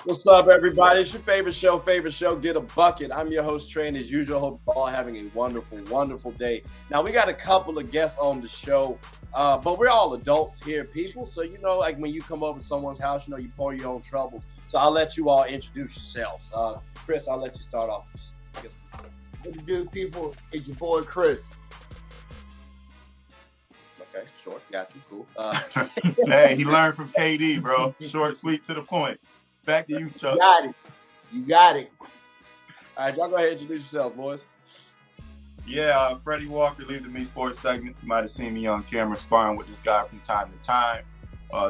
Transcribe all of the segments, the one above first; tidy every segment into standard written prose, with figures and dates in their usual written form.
What's up, everybody? It's your favorite show, Get a Bucket. I'm your host, Trey, and as usual, hope you're all having a wonderful, wonderful day. Now, we got a couple of guests on the show, but we're all adults here, people. So, like when you come over to someone's house, you pour your own troubles. So I'll let you all introduce yourselves. Chris, I'll let you start off. What you do, people? It's your boy, Chris. Okay, short. Got you. Cool. Hey, he learned from KD, bro. Short, sweet, to the point. Back to you, Chubb. You got it. All right, y'all go ahead and introduce yourself, boys. Yeah, Freddie Walker, lead the Me Sports segments. You might have seen me on camera sparring with this guy from time to time.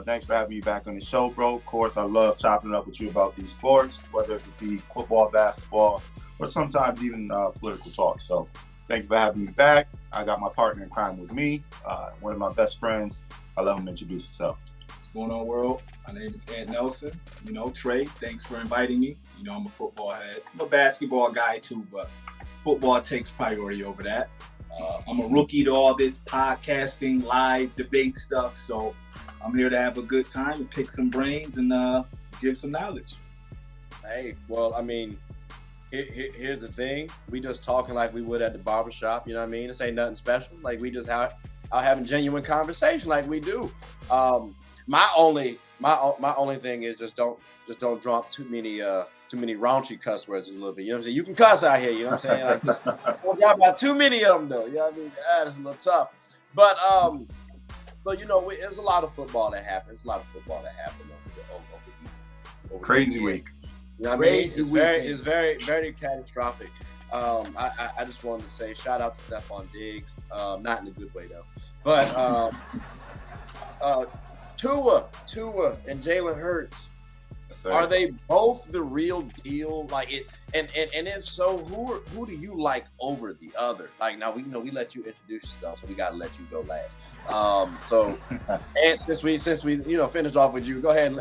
Thanks for having me back on the show, bro. Of course, I love chopping it up with you about these sports, whether it be football, basketball, or sometimes even political talk. So thank you for having me back. I got my partner in crime with me, one of my best friends. I'll let him introduce himself. What's going on, world? My name is Ed Nelson. Trey, thanks for inviting me. I'm a football head. I'm a basketball guy too, but football takes priority over that. I'm a rookie to all this podcasting, live debate stuff, so I'm here to have a good time and pick some brains and give some knowledge. Hey, well, I mean, here's the thing. We just talking like we would at the barbershop, you know what I mean? This ain't nothing special. Like, we just out having genuine conversation like we do. My only thing is just don't drop too many raunchy cuss words a little bit. You know what I'm saying? You can cuss out here. You know what I'm saying? Like, just don't drop about too many of them though. You know what I mean? It's a little tough. But there's a lot of football that happens. Over Crazy week. You know what I mean? It's very, very catastrophic. I just wanted to say shout out to Stephon Diggs. Not in a good way though. But Tua and Jalen Hurts, yes, are they both the real deal? Like it, and if so, who do you like over the other? Like, now we let you introduce yourself, so we gotta let you go last. So and since we finished off with you, go ahead and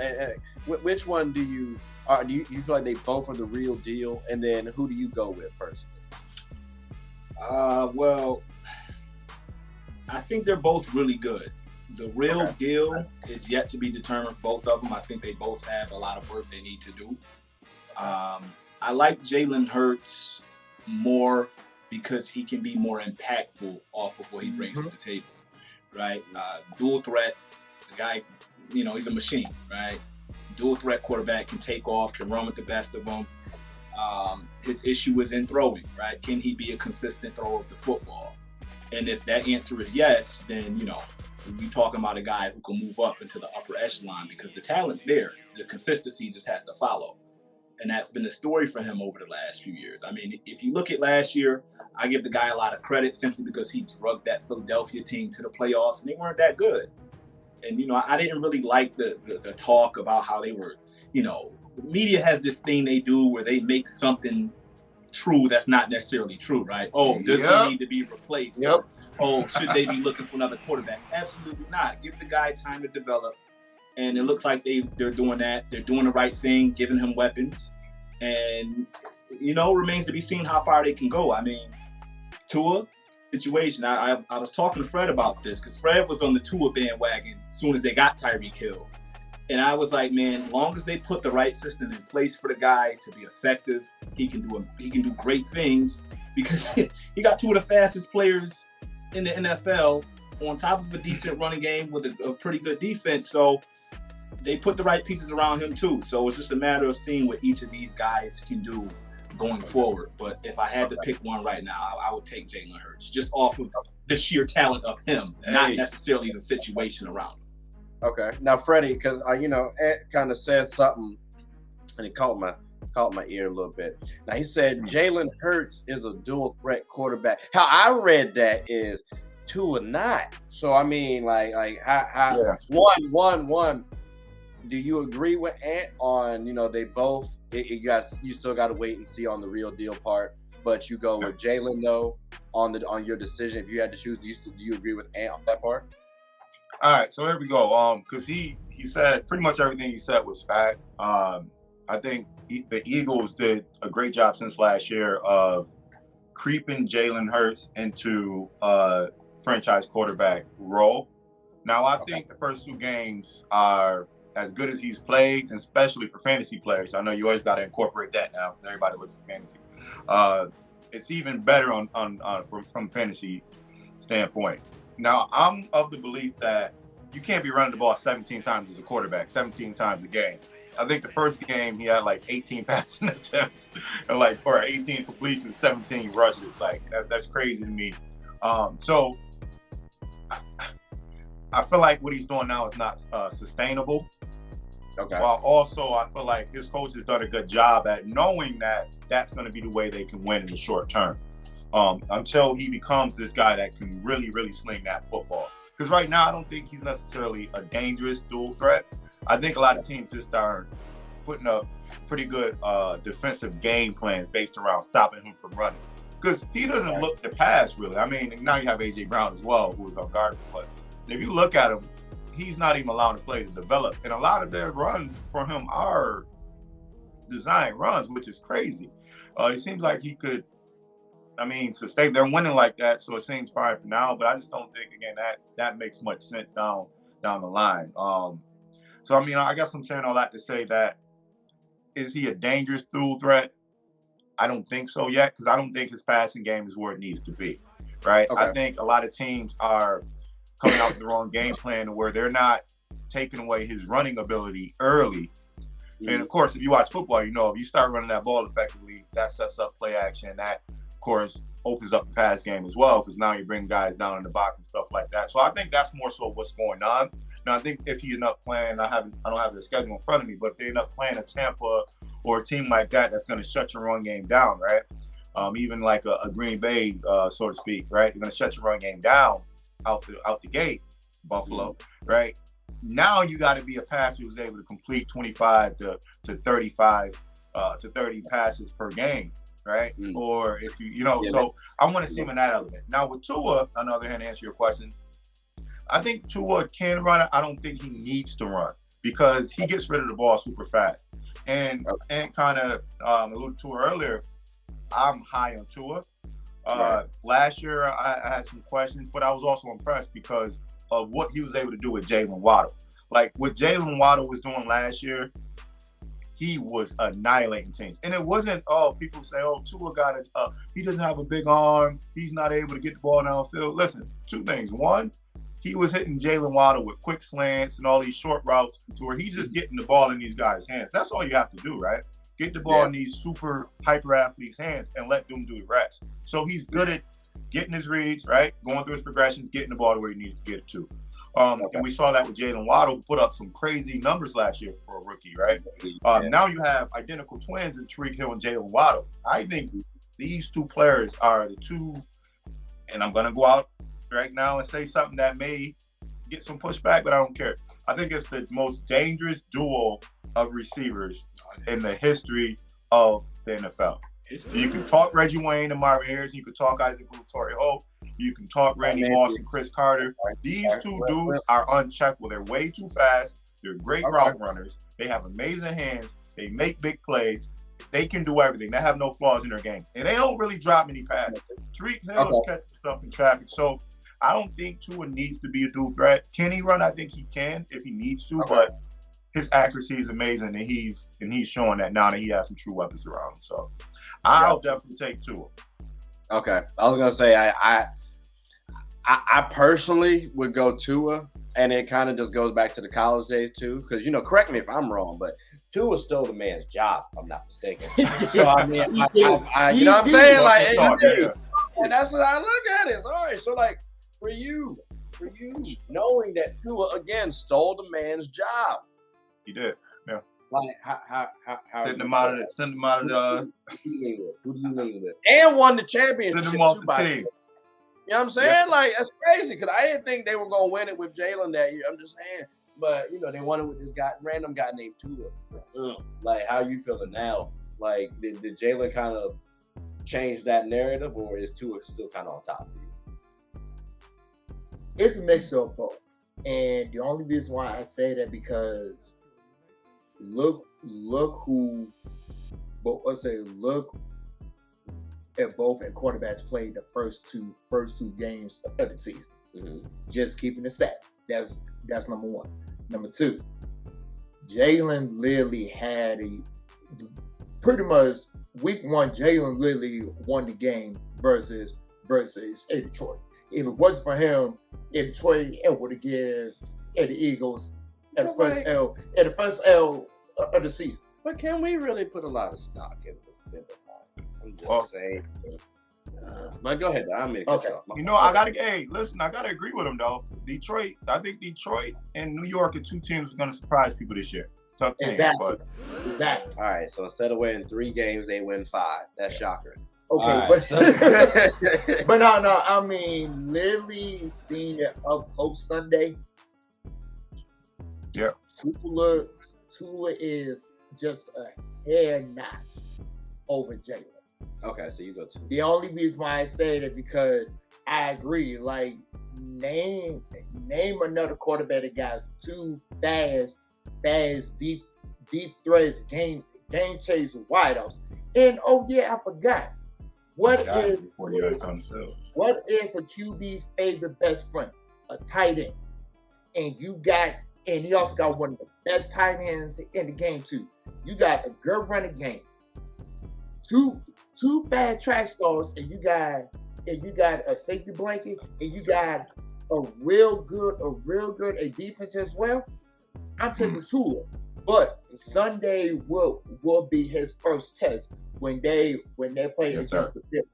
which one do you feel like they both are the real deal, and then who do you go with personally? Well, I think they're both really good. The real deal is yet to be determined. Both of them, I think they both have a lot of work they need to do. I like Jalen Hurts more because he can be more impactful off of what he brings to the table, right? Dual threat, the guy, he's a machine, right? Dual threat quarterback, can take off, can run with the best of them. His issue is in throwing, right? Can he be a consistent thrower of the football? And if that answer is yes, then, we're talking about a guy who can move up into the upper echelon because the talent's there. The consistency just has to follow. And that's been the story for him over the last few years. I mean, if you look at last year, I give the guy a lot of credit simply because he drugged that Philadelphia team to the playoffs, and they weren't that good. And, I didn't really like the talk about how they were, media has this thing they do where they make something true that's not necessarily true, right? Oh, does he need to be replaced? Yep. Oh, should they be looking for another quarterback? Absolutely not. Give the guy time to develop. And it looks like they're doing that. They're doing the right thing, giving him weapons. And, remains to be seen how far they can go. I mean, Tua situation, I was talking to Fred about this because Fred was on the Tua bandwagon as soon as they got Tyreek Hill. And I was like, man, as long as they put the right system in place for the guy to be effective, he can do great things because he got two of the fastest players in the NFL on top of a decent running game with a pretty good defense. So they put the right pieces around him too. So it's just a matter of seeing what each of these guys can do going forward. But if I had to pick one right now, I would take Jalen Hurts just off of the sheer talent of him, not necessarily the situation around him. Okay. Now, Freddie, because Ed kind of said something and it caught my ear a little bit. Now, he said Jalen Hurts is a dual threat quarterback. How I read that is Tua not. So, I mean, one. Do you agree with Ant on, they both, you still got to wait and see on the real deal part. but you go with Jalen though on your decision. If you had to choose, do you agree with Ant on that part? All right, so here we go. Because he said pretty much everything he said was fact. I think the Eagles did a great job since last year of creeping Jalen Hurts into a franchise quarterback role. Now, I think the first 2 games are as good as he's played, and especially for fantasy players. I know you always got to incorporate that now because everybody looks at fantasy. It's even better from fantasy standpoint. Now, I'm of the belief that you can't be running the ball 17 times as a quarterback, 17 times a game. I think the first game he had like 18 passing attempts and or 18 completions, 17 rushes. Like that's crazy to me. So I feel like what he's doing now is not sustainable. Okay. While also I feel like his coach has done a good job at knowing that that's going to be the way they can win in the short term. Until he becomes this guy that can really, really sling that football. Because right now I don't think he's necessarily a dangerous dual threat. I think a lot of teams just are putting up pretty good defensive game plans based around stopping him from running. Because he doesn't look to pass, really. I mean, now you have A.J. Brown as well, who is unguardable. But if you look at him, he's not even allowed to play to develop. And a lot of their runs for him are design runs, which is crazy. It seems like he could, sustain. They're winning like that, so it seems fine for now. But I just don't think, again, that makes much sense down the line. So, I guess I'm saying all that to say that, is he a dangerous dual threat? I don't think so yet, because I don't think his passing game is where it needs to be, right? Okay. I think a lot of teams are coming out with the wrong game plan where they're not taking away his running ability early. And, of course, if you watch football, if you start running that ball effectively, that sets up play action. That, of course, opens up the pass game as well, because now you bring guys down in the box and stuff like that. So I think that's more so what's going on. Now, I think if he end up playing, I don't have the schedule in front of me, but if they end up playing a Tampa or a team like that, that's going to shut your run game down, right? Even like a Green Bay, so to speak, right? They're going to shut your run game down out the gate, Buffalo, right? Now you got to be a passer who's able to complete 25 to 35 to 30 passes per game, right? Or if so I want to see him in that element. Now with Tua, on the other hand, to answer your question, I think Tua can run. I don't think he needs to run because he gets rid of the ball super fast. And kind of alluded to earlier, I'm high on Tua. Last year, I had some questions, but I was also impressed because of what he was able to do with Jalen Waddle. Like what Jalen Waddle was doing last year, he was annihilating teams. And it wasn't, people say, Tua he doesn't have a big arm. He's not able to get the ball downfield. Listen, 2 things. One, he was hitting Jalen Waddle with quick slants and all these short routes to where he's just getting the ball in these guys' hands. That's all you have to do, right? Get the ball in these super hyper athletes' hands and let them do the rest. So he's good at getting his reads, right? Going through his progressions, getting the ball to where he needs to get it to. And we saw that with Jalen Waddle, who put up some crazy numbers last year for a rookie, right? Now you have identical twins in Tyreek Hill and Jalen Waddle. I think these 2 players are the 2, and I'm going to go out right now and say something that may get some pushback, but I don't care. I think it's the most dangerous duo of receivers in the history of the NFL. You can talk Reggie Wayne and Marvin Harrison. You can talk Isaac Torrey Hope. You can talk Randy Moss and Chris Carter. These 2 dudes are uncheckable. They're way too fast. They're great route runners. They have amazing hands. They make big plays. They can do everything. They have no flaws in their game. And they don't really drop many passes. Tyreek Hill is catching stuff in traffic. So I don't think Tua needs to be a dual threat. Can he run? I think he can if he needs to, but his accuracy is amazing, and he's showing that now that he has some true weapons around him. So I'll definitely take Tua. Okay, I was gonna say I personally would go Tua, and it kind of just goes back to the college days too, because correct me if I'm wrong, but Tua stole the man's job, if I'm not mistaken. So I you know what I'm saying? Like, and that's what I look at it. All right, so like for you, knowing that Tua again stole the man's job. He did, yeah. Like how send him out of the who do you lean with? And won the championship. Send him off the team. You know what I'm saying? Like that's crazy because I didn't think they were gonna win it with Jalen that year. I'm just saying, but they won it with this random guy named Tua. Like, how you feeling now? Like, did Jalen kind of change that narrative, or is Tua still kind of on top of you? It's a mix of both. And the only reason why I say that because look at both and quarterbacks played the first two games of the season. Mm-hmm. Just keeping it stat. That's number one. Number two, Jalen literally had pretty much week one. Jalen literally won the game versus Detroit. If it wasn't for him, Detroit would have given the Eagles at the first L of the season. But can we really put a lot of stock in this? I'm just saying. But go ahead. I'm gonna cut you off. I gotta agree with him though. I think Detroit and New York are two teams that are gonna surprise people this year. Tough team, Exactly. All right, so instead of winning 3 games, they win 5. That's shocker. Okay, Right, but no. I mean, literally seeing it up close Sunday. Yeah. Tua is just a hair notch over Jalen. Okay, so you go 2. The only reason why I say that because I agree. Like, name another quarterback that got 2 fast, deep threats, game chase wideouts. And I forgot. What is a QB's favorite best friend? A tight end. And he also got one of the best tight ends in the game too. You got a good running game. Two bad track stars, and you got a safety blanket, and you got a real good defense as well. I'm taking Tua. But Sunday will be his first test when they play against the Bills.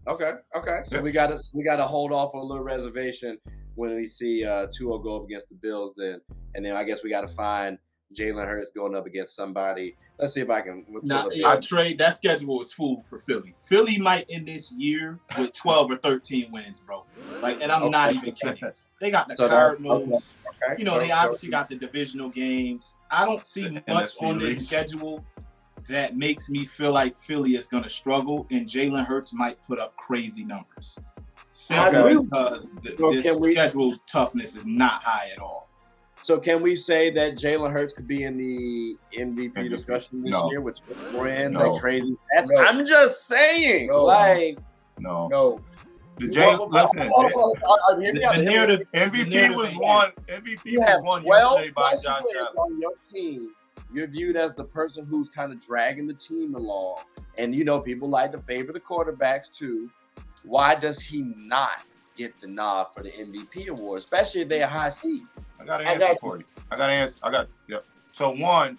Okay. So we gotta hold off on a little reservation when we see Tua go up against the Bills. Then I guess we gotta find Jalen Hurts going up against somebody. Let's see if I can. Trey, that schedule is full for Philly. Philly might end this year with 12 or 13 wins, bro. And I'm not even kidding. They got the Cardinals. Okay. They obviously got the divisional games. I don't see much on this schedule that makes me feel like Philly is going to struggle, and Jalen Hurts might put up crazy numbers. Simply because this schedule toughness is not high at all. So can we say that Jalen Hurts could be in the MVP discussion this year with like crazy stats? No. I'm just saying, no. The narrative. MVP was won. MVP was won yesterday by Josh Allen. On your team, you're viewed as the person who's kind of dragging the team along, and people like to favor the quarterbacks too. Why does he not get the nod for the MVP award, especially if they're a high seed? I got an answer for you. So one,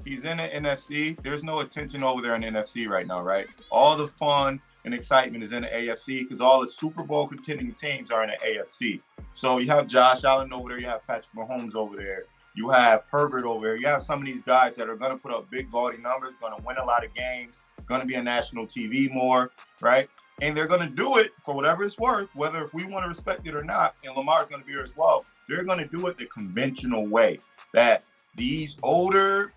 he's in the NFC. There's no attention over there in the NFC right now, right? All the fun and excitement is in the AFC because all the Super Bowl contending teams are in the AFC. So you have Josh Allen over there. You have Patrick Mahomes over there. You have Herbert over there. You have some of these guys that are going to put up big, gaudy numbers, going to win a lot of games, going to be on national TV more, right? And they're going to do it for whatever it's worth, whether if we want to respect it or not. And Lamar's going to be here as well. They're going to do it the conventional way that these older,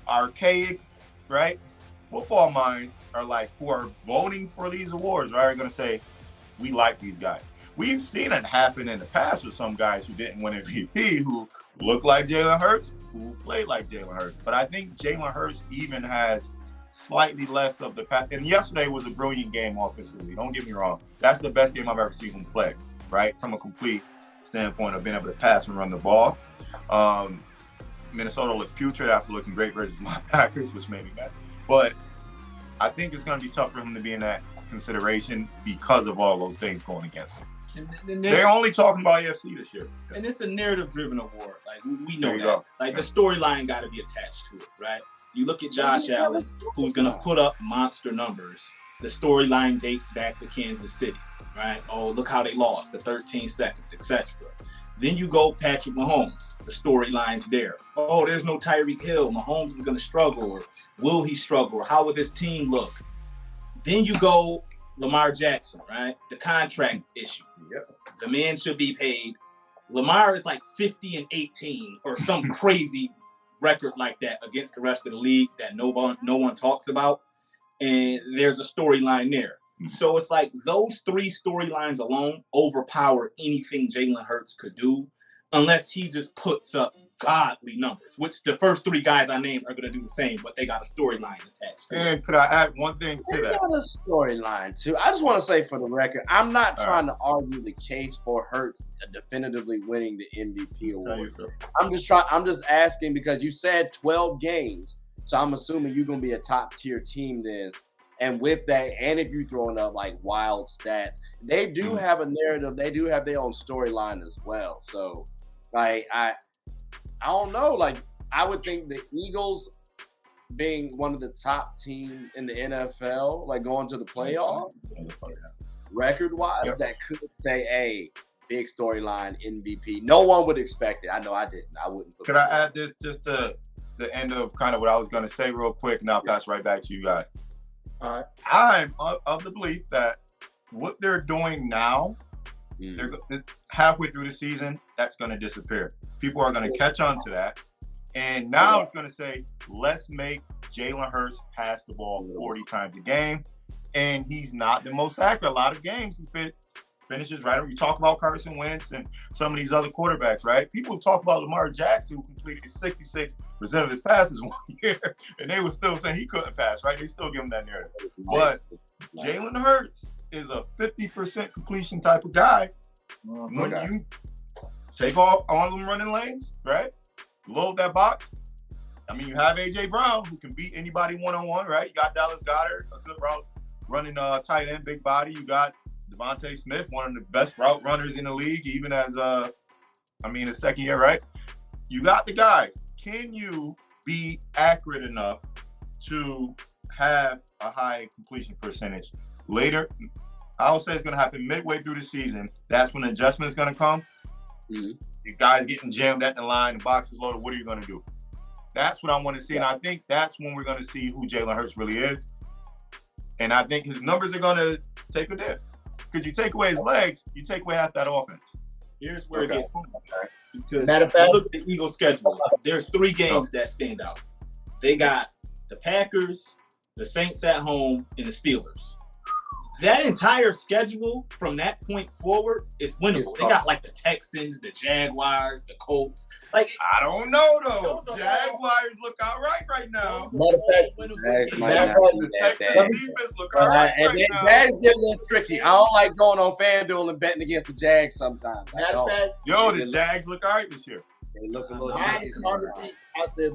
archaic, right, football minds are like, who are voting for these awards, right, are going to say, we like these guys. We've seen it happen in the past with some guys who didn't win MVP, who look like Jalen Hurts, who played like Jalen Hurts. But I think Jalen Hurts even has slightly less of the pass. And yesterday was a brilliant game offensively. Don't get me wrong. That's the best game I've ever seen him play, right, from a complete standpoint of being able to pass and run the ball. Minnesota looked putrid after looking great versus my Packers, which made me mad. But I think it's going to be tough for him to be in that consideration because of all those things going against him. They're only talking about AFC this year. And it's a narrative-driven award. Like, we know that. Like, the storyline got to be attached to it, right? You look at Josh Allen, who's going to put up monster numbers. The storyline dates back to Kansas City, right? Oh, look how they lost, the 13 seconds, etc. Then you go Patrick Mahomes. The storyline's there. Oh, there's no Tyreek Hill. Mahomes is going to struggle, or will he struggle? Or how will this team look? Then you go Lamar Jackson, right? The contract issue. Yep. The man should be paid. Lamar is like 50-18 or some crazy record like that against the rest of the league that no one talks about. and there's a storyline there. So it's like those 3 storylines alone overpower anything Jalen Hurts could do, unless he just puts up godly numbers, which the first 3 guys I named are going to do the same, but they got a storyline attached to it. And could I add one thing to that? Got a storyline too. I just want to say for the record, I'm not trying to argue the case for Hurts definitively winning the MVP award. I'm just asking because you said 12 games, so I'm assuming you're going to be a top tier team then. And with that, and if you're throwing up like wild stats, they do have a narrative. They do have their own storyline as well. So, like, I don't know. Like, I would think the Eagles, being one of the top teams in the NFL, like going to the playoff, record-wise, that could say, "Hey, big storyline MVP." No one would expect it. I know I didn't. I wouldn't. Could I add this just to the end of kind of what I was going to say real quick, and I'll pass right back to you guys. I'm of the belief that what they're doing now, they're halfway through the season, that's going to disappear. People are going to catch on to that. And now it's going to say, let's make Jalen Hurts pass the ball 40 times a game. And he's not the most accurate. A lot of games he finishes right. You talk about Carson Wentz and some of these other quarterbacks, right? People talk about Lamar Jackson, who completed 66% of his passes one year, and they were still saying he couldn't pass, right? They still give him that narrative. But Jalen Hurts is a 50% completion type of guy. When you take off on them running lanes, right? Load that box. I mean, you have A.J. Brown, who can beat anybody one-on-one, right? You got Dallas Goedert, a good route running tight end, big body. You got Devontae Smith, one of the best route runners in the league, even as his second year, right? You got the guys. Can you be accurate enough to have a high completion percentage later? I would say it's going to happen midway through the season. That's when the adjustment is going to come. The guys getting jammed at the line, the box is loaded. What are you going to do? That's what I want to see, and I think that's when we're going to see who Jalen Hurts really is. And I think his numbers are going to take a dip. Because you take away his legs, you take away half that offense. Here's where it gets fun. Because look at the Eagles' schedule. There's 3 games that stand out. They got the Packers, the Saints at home, and the Steelers. That entire schedule from that point forward is winnable. They got like the Texans, the Jaguars, the Colts. Like, I don't know though. Jaguars look all right now. The Texans defense look all right now. Jags get a little tricky. I don't like going on FanDuel and betting against the Jags sometimes. The Jags look all right this year. They look a little tricky. I said,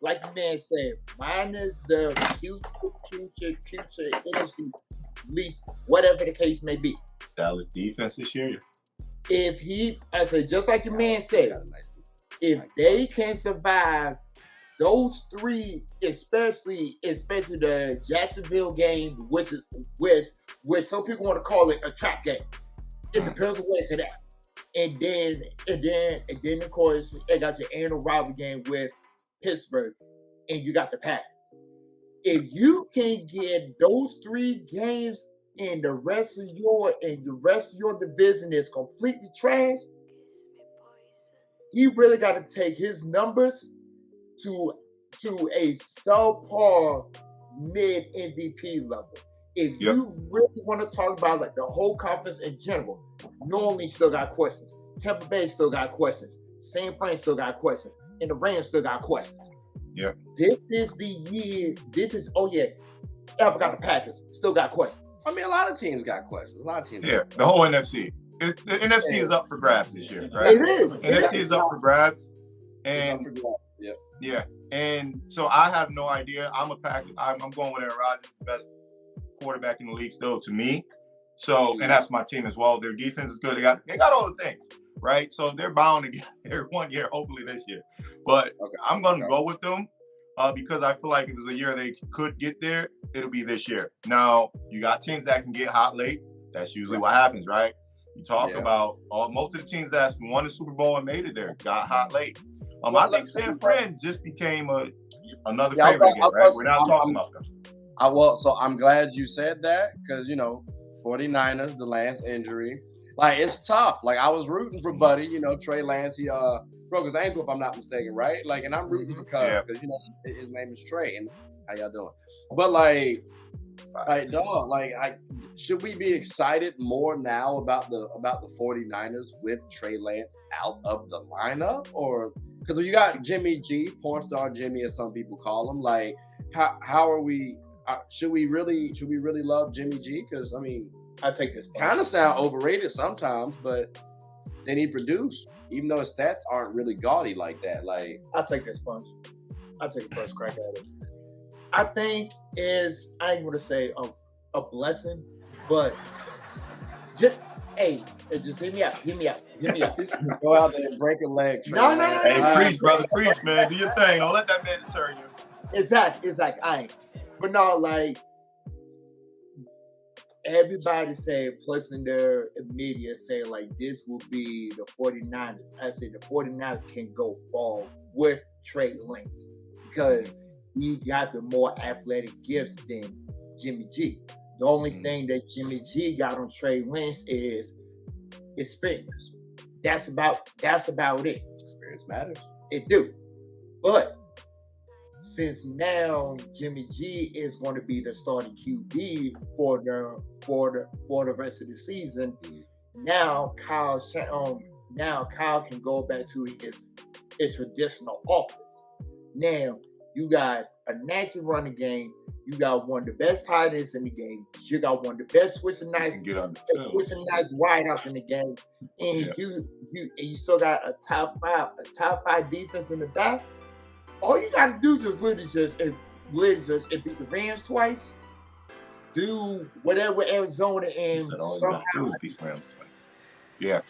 like the man said, minus the future NFC, at least whatever the case may be. Dallas defense this year. I said, just like your man said, if they can survive those 3, especially the Jacksonville game, which some people want to call it a trap game. It depends on where it's at. And then of course they got your annual rivalry game with Pittsburgh, and you got the Packers. If you can get those 3 games and the rest of your division is completely trash, he really got to take his numbers to a subpar mid MVP level. If you really want to talk about like the whole conference in general, New Orleans still got questions. Tampa Bay still got questions. San Fran still got questions. And the Rams still got questions. Yeah. This is the year. I forgot the Packers still got questions. I mean, a lot of teams got questions. The whole NFC. The NFC is up for grabs this year, right? It is. NFC is up for grabs. And and so I have no idea. I'm a Packers. I'm going with Aaron Rodgers, the best quarterback in the league still to me. So, and that's my team as well. Their defense is good. They got all the things, right? So they're bound to get there one year, hopefully this year. But I'm going to go with them because I feel like if there's a year they could get there, it'll be this year. Now, you got teams that can get hot late. That's usually what happens, right? You talk about most of the teams that won the Super Bowl and made it there got hot late. I think San Fran just became another favorite again, right? We're not talking about them. So I'm glad you said that because, 49ers, the Lance injury. Like, it's tough. Like, I was rooting for Buddy, Trey Lance. He broke his ankle, if I'm not mistaken, right? Like, and I'm rooting for Cubs because, his name is Trey. And How y'all doing? But like dog, should we be excited more now about the 49ers with Trey Lance out of the lineup? Or because you got Jimmy G, porn star Jimmy, as some people call him, like how are we should we really love Jimmy G? Because I mean, I take this kind of sound overrated sometimes, but then he produced, even though his stats aren't really gaudy like that. Like, I'll take this punch. I'll take the first crack at it. I think I ain't gonna say a blessing, but just hear me out. Go out there and break a leg. No. Hey, preach, brother, preach, man. Do your thing. Don't let that man deter you. Exactly. I ain't. But no, like everybody say, plus in their media say like this will be the 49ers. I say the 49ers can go far with Trey Lance because he got the more athletic gifts than Jimmy G. The only thing that Jimmy G got on Trey Lance is experience. That's about it. Experience matters. It do. But since now Jimmy G is going to be the starting QB for the rest of the season, now Kyle can go back to his traditional offense. Now you got a nasty running game. You got one of the best tight ends in the game. You got one of the best switching nice wideouts in the game, and you still got a top five defense in the back. All you got to do is just beat the Rams twice. Do whatever Arizona and somehow beat Rams twice. Yeah,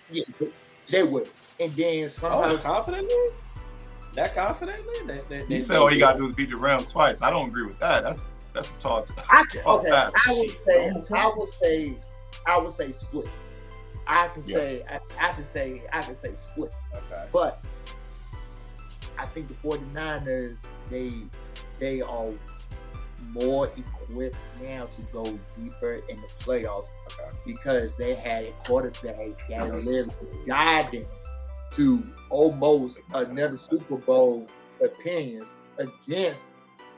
they would, and then somehow confidently. That confidently? He said all you got to do is beat the Rams twice. I don't agree with that. That's a tall task. I would say split. I can say split. Okay. But I think the 49ers, they are more equipped now to go deeper in the playoffs because they had a quarterback that lived guide them to almost another Super Bowl appearance against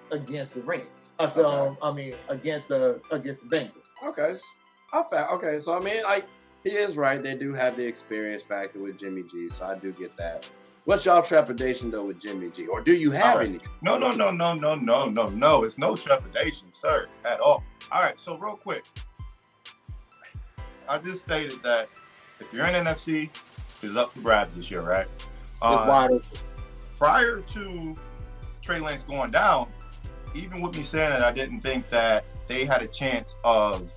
the Rams. Against the Bengals. Okay. So I mean, like, he is right. They do have the experience factor with Jimmy G, so I do get that. What's y'all trepidation though with Jimmy G, or do you have any? No. It's no trepidation, sir, at all. All right. So real quick, I just stated that if you're in NFC, it's up for grabs this year, right? Prior to Trey Lance going down, even with me saying that, I didn't think that they had a chance of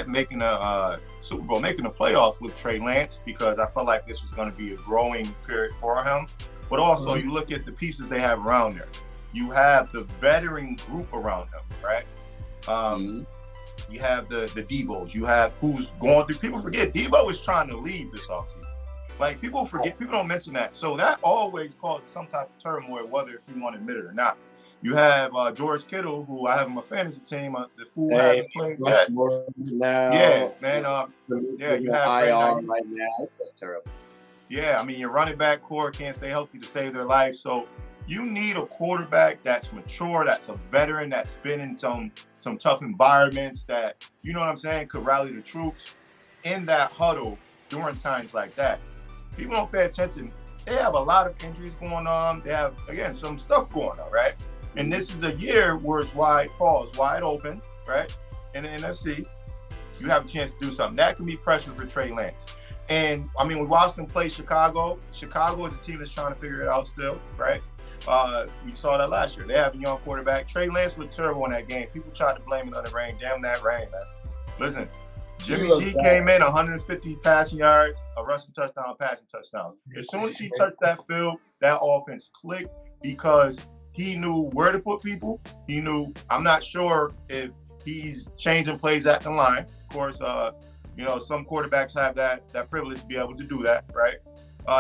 making a Super Bowl, making the playoffs with Trey Lance, because I felt like this was going to be a growing period for him. But also, you look at the pieces they have around there. You have the veteran group around him, right? You have the Debos. You have who's going through. People forget Debo is trying to leave this offseason. Like, people forget. People don't mention that. So that always causes some type of turmoil, whether if you want to admit it or not. You have George Kittle, who I have on my fantasy team. The fool hasn't played yet. Yeah, man. You have IR right now. That's terrible. Yeah, I mean, your running back core can't stay healthy to save their life. So you need a quarterback that's mature, that's a veteran, that's been in some tough environments, that, you know what I'm saying, could rally the troops in that huddle during times like that. People don't pay attention. They have a lot of injuries going on. They have, again, some stuff going on, right? And this is a year where it's wide open, right? In the NFC, you have a chance to do something. That can be pressure for Trey Lance. And, I mean, we watched them play Chicago. Chicago is a team that's trying to figure it out still, right? We saw that last year. They have a young quarterback. Trey Lance looked terrible in that game. People tried to blame it on the rain. Damn that rain, man. Listen, Jimmy G came in 150 passing yards, a rushing touchdown, a passing touchdown. As soon as he touched that field, that offense clicked because he knew where to put people. He knew, I'm not sure if he's changing plays at the line. Of course, some quarterbacks have that privilege to be able to do that, right?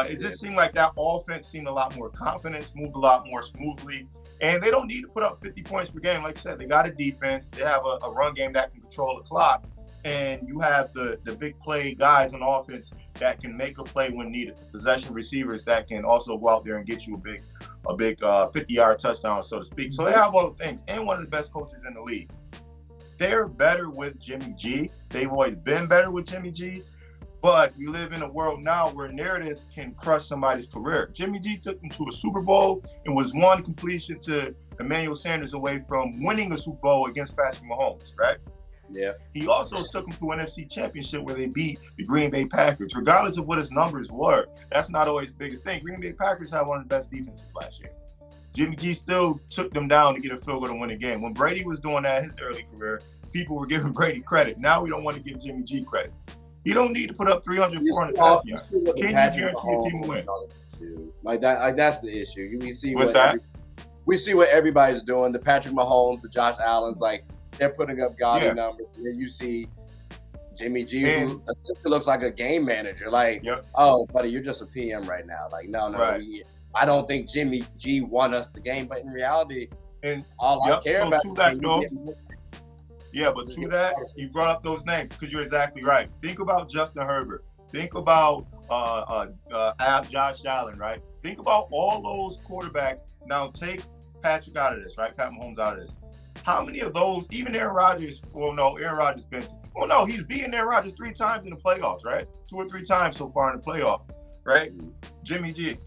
It just seemed like that offense seemed a lot more confident, moved a lot more smoothly, and they don't need to put up 50 points per game. Like I said, they got a defense. They have a run game that can control the clock. and you have the big play guys on offense that can make a play when needed. Possession receivers that can also go out there and get you a big 50-yard touchdown, so to speak. So they have all the things, and one of the best coaches in the league. They're better with Jimmy G. They've always been better with Jimmy G. But we live in a world now where narratives can crush somebody's career. Jimmy G took them to a Super Bowl and was one completion to Emmanuel Sanders away from winning a Super Bowl against Patrick Mahomes, right? Yeah. He also took them to an NFC Championship where they beat the Green Bay Packers. Regardless of what his numbers were, that's not always the biggest thing. Green Bay Packers had one of the best defenses last year. Jimmy G still took them down to get a field goal to win a game. When Brady was doing that in his early career, people were giving Brady credit. Now we don't want to give Jimmy G credit. You don't need to put up 300, 400 passing yards. Can you guarantee your team will win? Like that. Like that's the issue. We see What's that? We see what everybody's doing. The Patrick Mahomes, the Josh Allens, like they're putting up godly numbers. And then you see Jimmy G, who essentially looks like a game manager. Like, oh, buddy, you're just a PM right now. Like, no, I don't think Jimmy G won us the game, but in reality, and all I care about to that though. Yeah, but to that, you brought up those names because you're exactly right. Think about Justin Herbert. Think about Josh Allen, right? Think about all those quarterbacks. Now take Patrick out of this, right? Pat Mahomes out of this. How many of those, even Aaron Rodgers, Aaron Rodgers been, he's beaten Aaron Rodgers 3 times in the playoffs, right? 2 or 3 times so far in the playoffs, right? Jimmy G.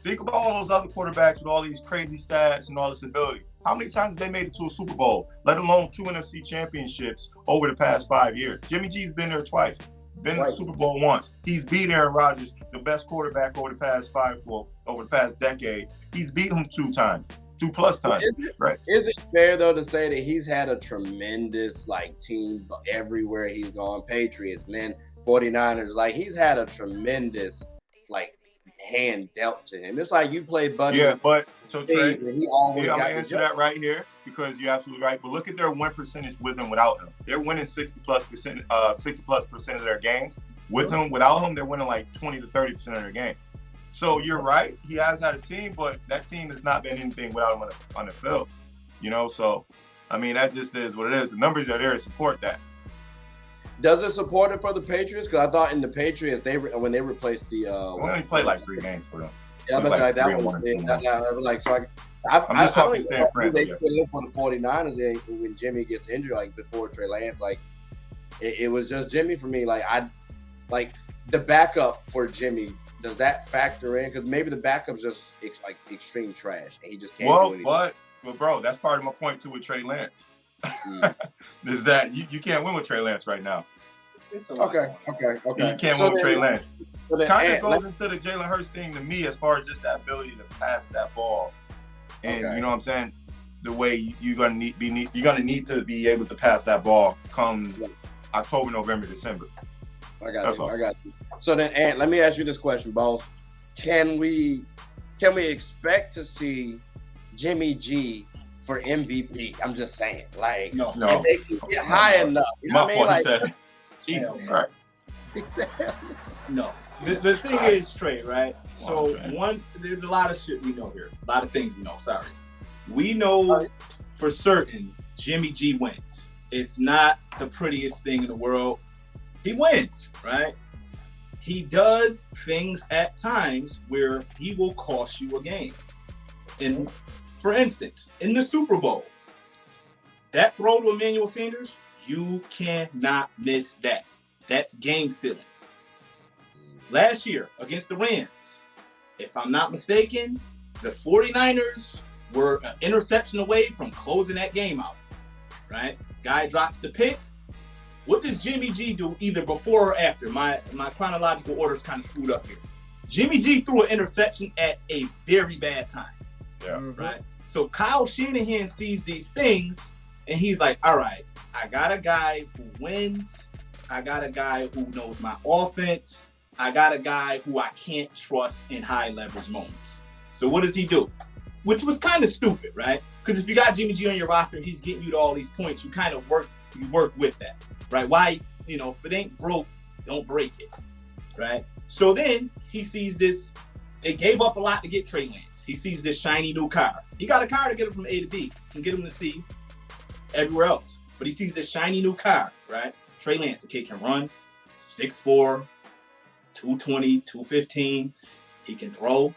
Think about all those other quarterbacks with all these crazy stats and all this ability. How many times they made it to a Super Bowl, let alone 2 NFC championships over the past 5 years? Jimmy G's been there twice, been in the Super Bowl once. He's beat Aaron Rodgers, the best quarterback over the past decade. He's beat him 2 times, 2+ times, right? Is it fair though to say that he's had a tremendous team everywhere he's gone? Patriots and then 49ers, he's had a tremendous hand dealt to him. It's like you play buddy. Yeah, but so Trey, he always I'm gonna answer that right here because you're absolutely right. But look at their win percentage with him, without him. They're winning 60+% of their games. With him, without him, they're winning 20 to 30% of their games. So you're right. He has had a team, but that team has not been anything without him on the field. So I mean, that just is what it is. The numbers are there to support that. Does it support it for the Patriots? Because I thought in the Patriots, when they replaced the we only played 3 games for them. Yeah, I'm just talking San Fran. They put in for the 49ers when Jimmy gets injured, before Trey Lance. It was just Jimmy for me. The backup for Jimmy. Does that factor in? Because maybe the backup's just extreme trash, and he just can't do anything. But bro, that's part of my point too with Trey Lance. Is that you can't win with Trey Lance right now. Okay. You can't win with Trey Lance. It kind of goes into the Jalen Hurts thing to me as far as just that ability to pass that ball. And you know what I'm saying? The way you're gonna need to be able to pass that ball come October, November, December. I got you. So then, Ant, let me ask you this question, boss. Can we expect to see Jimmy G for MVP? I'm just saying, no. If they can get high enough. You know what I mean? Jesus Christ. Exactly. No. The thing is, Trey, right? So there's a lot of shit we know here. A lot of things we know. Sorry. We know for certain Jimmy G wins. It's not the prettiest thing in the world. He wins, right? He does things at times where he will cost you a game. And for instance, in the Super Bowl, that throw to Emmanuel Sanders, you cannot miss that. That's game sealing. Last year against the Rams, if I'm not mistaken, the 49ers were an interception away from closing that game out, right? Guy drops the pick. What does Jimmy G do either before or after? My chronological order is kind of screwed up here. Jimmy G threw an interception at a very bad time. Yeah. Right? So Kyle Shanahan sees these things and he's like, all right, I got a guy who wins. I got a guy who knows my offense. I got a guy who I can't trust in high leverage moments. So what does he do? Which was kind of stupid, right? Because if you got Jimmy G on your roster and he's getting you to all these points, you kind of work with that, right? Why, if it ain't broke, don't break it, right? So then he sees this, they gave up a lot to get Trey Lance. He sees this shiny new car. He got a car to get him from A to B and get him to C everywhere else. But he sees this shiny new car, right? Trey Lance, the kid can run, 6'4", 220, 215. He can throw.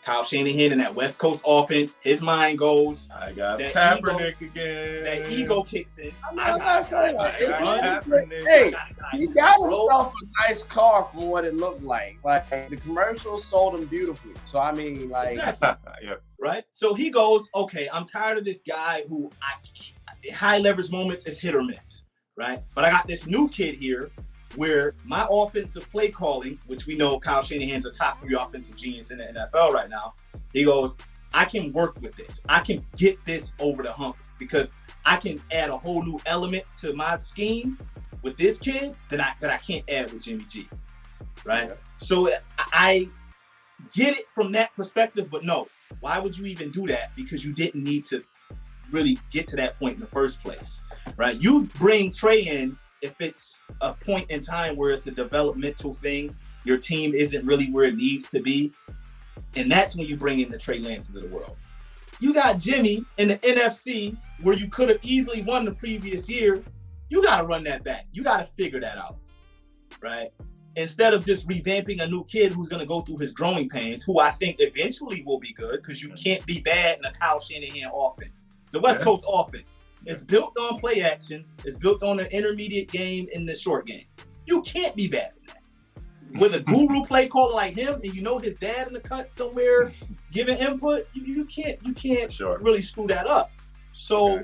Kyle Shanahan in that West Coast offense, his mind goes. I got that Kaepernick again. That ego kicks in. Hey, he got himself a nice car from what it looked like. Like the commercials sold him beautifully. So I mean, like, yeah. Right. So he goes, okay, I'm tired of this guy who high leverage moments is hit or miss. Right. But I got this new kid here where my offensive play calling, which we know Kyle Shanahan's a top 3 offensive genius in the NFL right now. He goes, I can work with this. I can get this over the hump because I can add a whole new element to my scheme with this kid that I can't add with Jimmy G. Right. Yeah. So I get it from that perspective, but no, why would you even do that? Because you didn't need to really get to that point in the first place. Right. You bring Trey in if it's a point in time where it's a developmental thing, your team isn't really where it needs to be. And that's when you bring in the Trey Lances of the world. You got Jimmy in the NFC where you could have easily won the previous year. You got to run that back. You got to figure that out, right? Instead of just revamping a new kid who's going to go through his growing pains, who I think eventually will be good because you can't be bad in a Kyle Shanahan offense. It's the West Coast offense. It's built on play action. It's built on an intermediate game in the short game. You can't be bad in that. With a guru play caller like him, and you know his dad in the cut somewhere giving input, you can't really screw that up. So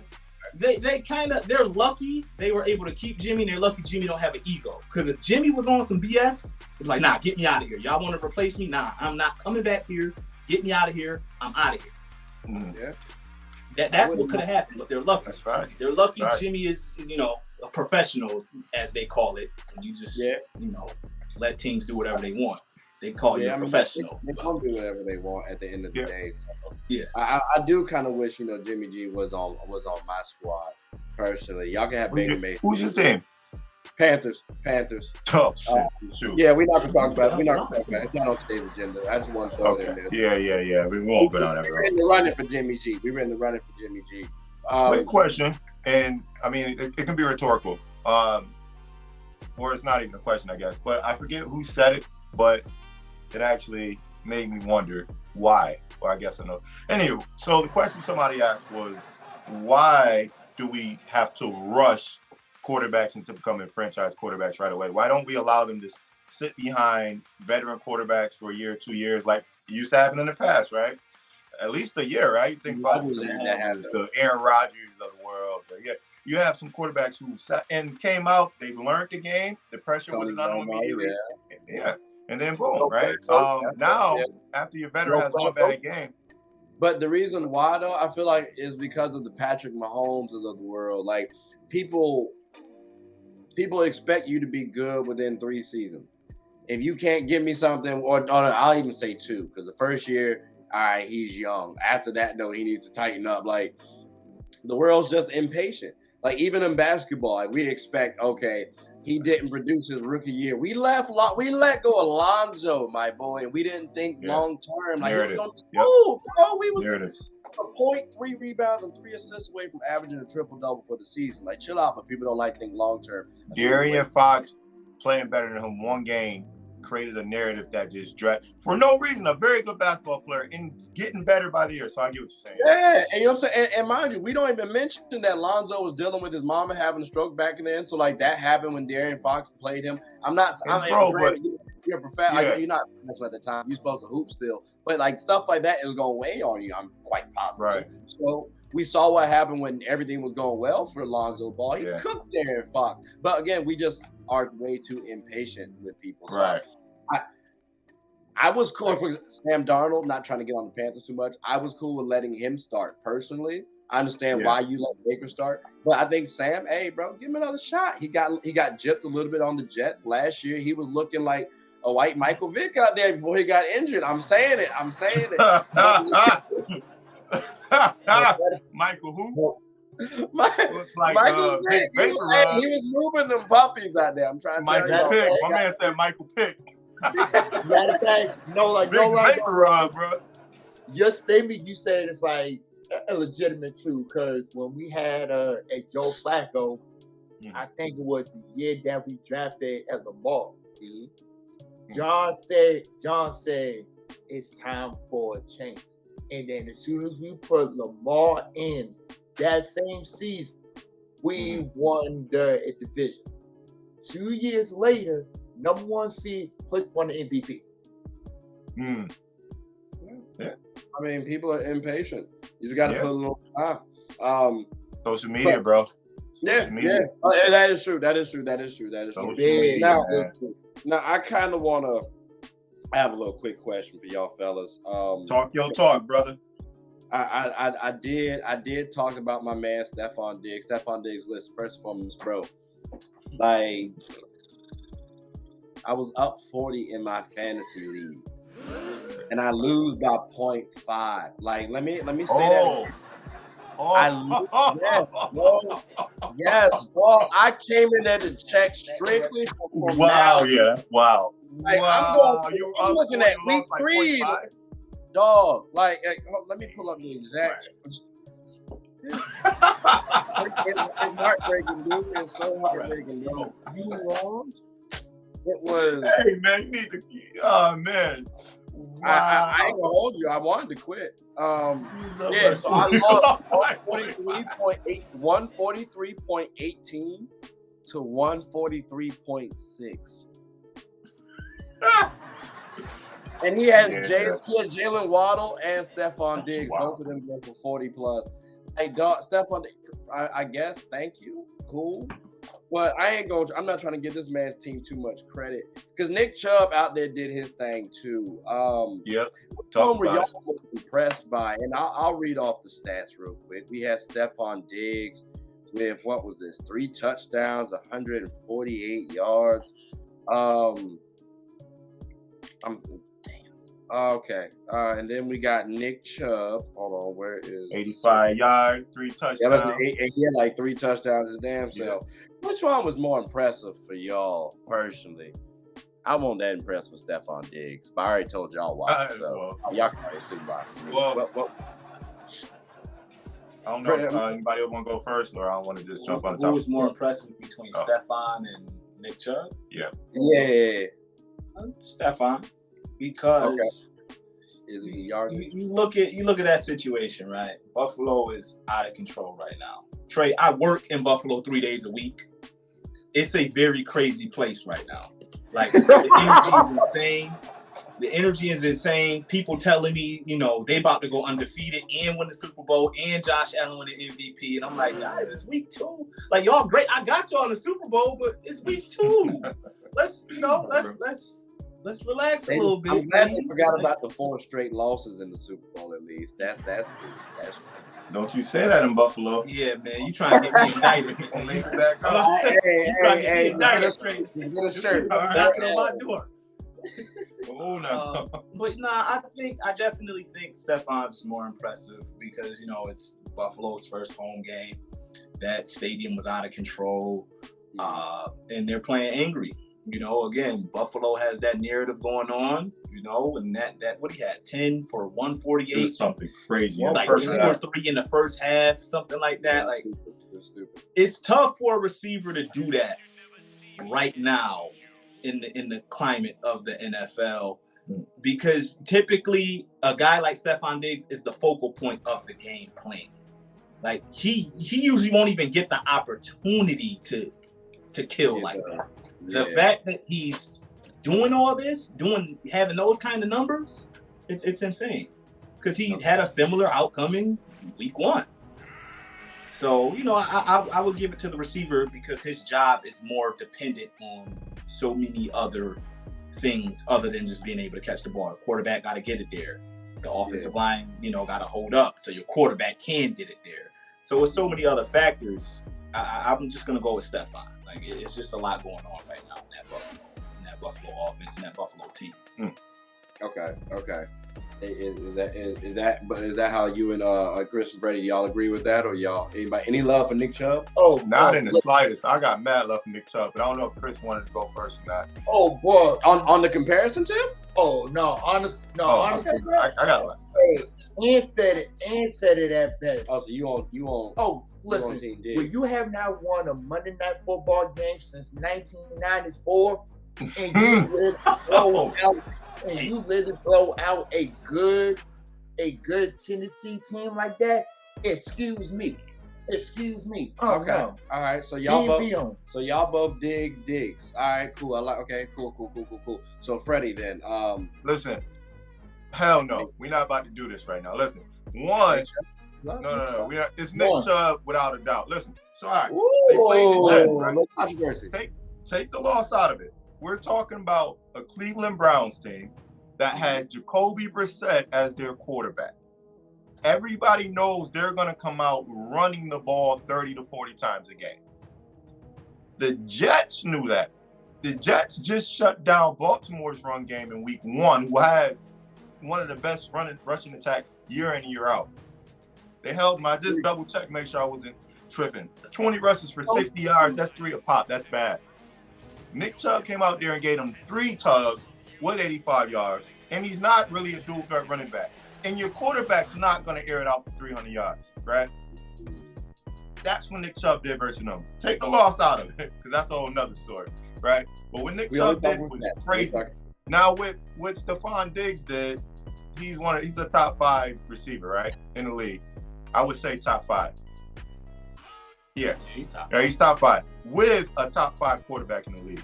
they're lucky they were able to keep Jimmy, and they're lucky Jimmy don't have an ego. Because if Jimmy was on some BS, it's like, nah, get me out of here. Y'all want to replace me? Nah, I'm not coming back here. Get me out of here. I'm out of here. Yeah. That's what could have happened, but they're lucky. That's right. They're lucky Jimmy is a professional, as they call it. And you just, let teams do whatever they want. They call you a professional. They don't do whatever they want at the end of the day. So yeah, I do kind of wish Jimmy G was on my squad personally. Y'all can have Baker Mayfield. Who's your team? Panthers. Oh, shoot. Yeah, we're not gonna talk about it. We're not gonna talk about it. It's not on today's agenda. I just want to throw it in there. Yeah. We won't go down that road. We're in the running for Jimmy G. Quick question, and I mean it can be rhetorical, or it's not even a question, I guess. But I forget who said it, but it actually made me wonder why. Well, I guess I know. Anyway, so the question somebody asked was, why do we have to rush quarterbacks into becoming franchise quarterbacks right away? Why don't we allow them to sit behind veteran quarterbacks for a year, 2 years, like it used to happen in the past, right? At least a year, right? You think about the Aaron Rodgers of the world. But yeah, you have some quarterbacks who sat and came out, they learned the game, the pressure was not on immediately. Yeah. And then boom, right? Now, after your veteran has one bad game. But the reason why, though, I feel like is because of the Patrick Mahomes of the world. Like, people expect you to be good within 3 seasons. If you can't give me something, or I'll even say 2, because the first year, all right, he's young. After that, no, he needs to tighten up. Like, the world's just impatient. Like, even in basketball, like, we expect, okay, he didn't produce his rookie year. We let go of Lonzo, my boy, and we didn't think long term. Like, he was going to move, bro. We was a 0.3 rebounds and 3 assists away from averaging a triple-double for the season. Like, chill out, but people don't like think long term. De'Aaron Fox playing better than him one game created a narrative that just dragged for no reason. A very good basketball player and getting better by the year. So I get what you're saying. Yeah, and you know what I'm saying. And mind you, we don't even mention that Lonzo was dealing with his mama having a stroke back then. So like that happened when De'Aaron Fox played him. You're a professional. Like, you're not professional at the time. You're supposed to hoop still, but like stuff like that is going to weigh on you. I'm quite positive. Right. So we saw what happened when everything was going well for Lonzo Ball. He cooked De'Aaron Fox, but again, we just are way too impatient with people. So right. I was cool for Sam Darnold, not trying to get on the Panthers too much. I was cool with letting him start personally. I understand why you let Baker start, but I think Sam, hey, bro, give him another shot. He got gypped a little bit on the Jets last year. He was looking like a white Michael Vick out there before he got injured. I'm saying it. Michael who? Michael Vick. He was moving them puppies out there. I'm trying to tell you. Michael Pick. My man said Michael Pick. Matter of fact, bro. Your statement you said is like legitimate too, because when we had a Joe Flacco, I think it was the year that we drafted at Lamar. Mhm. John said it's time for a change. And then as soon as we put Lamar in that same season, we won the division. 2 years later, number 1 seed won the MVP. Yeah. I mean, people are impatient. You just got to put a little time. Social media, bro. Social media. Yeah. That is true. That is true. Social media, man. Now, I kind of want to have a little quick question for y'all fellas. Talk your talk, brother. I did talk about my man Stephon Diggs. Stephon Diggs, listen, first and foremost, bro. Like, I was up 40 in my fantasy league, and I lose by 0.5. Like, let me say that. Yes, bro. I came in there to check strictly for formality. Wow. Like, wow. I'm looking at week 3, dog. Like, let me pull up the exact. It's heartbreaking, dude. It's so heartbreaking, dude. You wrong? It was. Hey, man, you need to. Oh, man. Wow. I ain't gonna hold you. I wanted to quit. Yeah, so I lost 143.18 to 143.6. And he had Jalen Waddle and Stephon Diggs, both of them go for 40 plus. Hey, dog, Stephon, I guess. Thank you. Cool. But I'm not trying to give this man's team too much credit because Nick Chubb out there did his thing too. Talk were about y'all impressed by? And I'll read off the stats real quick. We had Stephon Diggs with 3 touchdowns, 148 yards. Okay. And then we got Nick Chubb. Hold on, where is 85 yards, 3 touchdowns? Yeah, he had like 3 touchdowns his damn self. Which one was more impressive for y'all personally? I wasn't that impressed with Stephon Diggs, but I already told y'all why. Y'all can already see why. I don't know if anybody else want to go first, or I want to just jump on top. Who was more impressive between Stephon and Nick Chubb? Yeah. Stephon. Because is it yard? You look at that situation, right? Buffalo is out of control right now. Trey, I work in Buffalo 3 days a week. It's a very crazy place right now. Like, the energy is insane. The energy is insane. People telling me, they about to go undefeated and win the Super Bowl and Josh Allen win the MVP. And I'm like, guys, it's week 2. Like, y'all great. I got y'all in the Super Bowl, but it's week 2. Let's relax a little bit. I'm glad they forgot about the 4 straight losses in the Super Bowl. At least that's. Don't you say that in Buffalo? Yeah, man, you trying to get me indicted? You trying to get me indicted straight? Get a shirt. Knocking on my door. Oh no. But I definitely think Stephon's more impressive because it's Buffalo's first home game. That stadium was out of control, and they're playing angry. Again, Buffalo has that narrative going on, and that what he had, 10 for 148. Something crazy. Like 2 or 3 in the first half, something like that. Like, it's tough for a receiver to do that right now in the climate of the NFL because typically a guy like Stephon Diggs is the focal point of the game plan. Like, he usually won't even get the opportunity to kill like that. The fact that he's doing all this, having those kind of numbers, it's insane. Because he had a similar outcome in week 1. So, I would give it to the receiver because his job is more dependent on so many other things other than just being able to catch the ball. The quarterback got to get it there. The offensive line, got to hold up so your quarterback can get it there. So with so many other factors, I'm just going to go with Stephon. Like, it's just a lot going on right now in that Buffalo offense and that Buffalo team. Okay. Is that how you and Chris and Freddie, y'all agree with that, or anybody any love for Nick Chubb? Oh, not in the slightest. I got mad love for Nick Chubb, but I don't know if Chris wanted to go first or not. Oh boy, on the comparison tip? Oh no, honestly, I got it. Hey, Ian said it at best. Oh, so you on? Oh Listen, team did. when you have not won a Monday Night Football game since 1994, and you literally blow out a good Tennessee team like that, excuse me. Okay. No. All right. So y'all both. DB on. So y'all both dig Diggs. All right. Cool. I like. Okay. Cool. So Freddie, then. Listen, hell no. We're not about to do this right now. Listen, one. No. We are, it's Nick Chubb without a doubt. Listen. So all right. They played the Jets, right? No controversy. Take the loss out of it. We're talking about a Cleveland Browns team that has Jacoby Brissett as their quarterback. Everybody knows they're going to come out running the ball 30 to 40 times a game. The Jets knew that. The Jets just shut down Baltimore's run game in week 1, who has one of the best rushing attacks year in and year out. They held them. I just double-checked, make sure I wasn't tripping. 20 rushes for 60 yards. That's 3 a pop. That's bad. Nick Chubb came out there and gave them 3 tugs with 85 yards, and he's not really a dual-threat running back. And your quarterback's not going to air it out for 300 yards, right? That's what Nick Chubb did versus them. Take the loss out of it, because that's a whole nother story, right? But what Nick Chubb did was crazy. Now, with Stephon Diggs did, he's a top 5 receiver, right, in the league. I would say top 5. Yeah, he's top 5 with a top 5 quarterback in the league,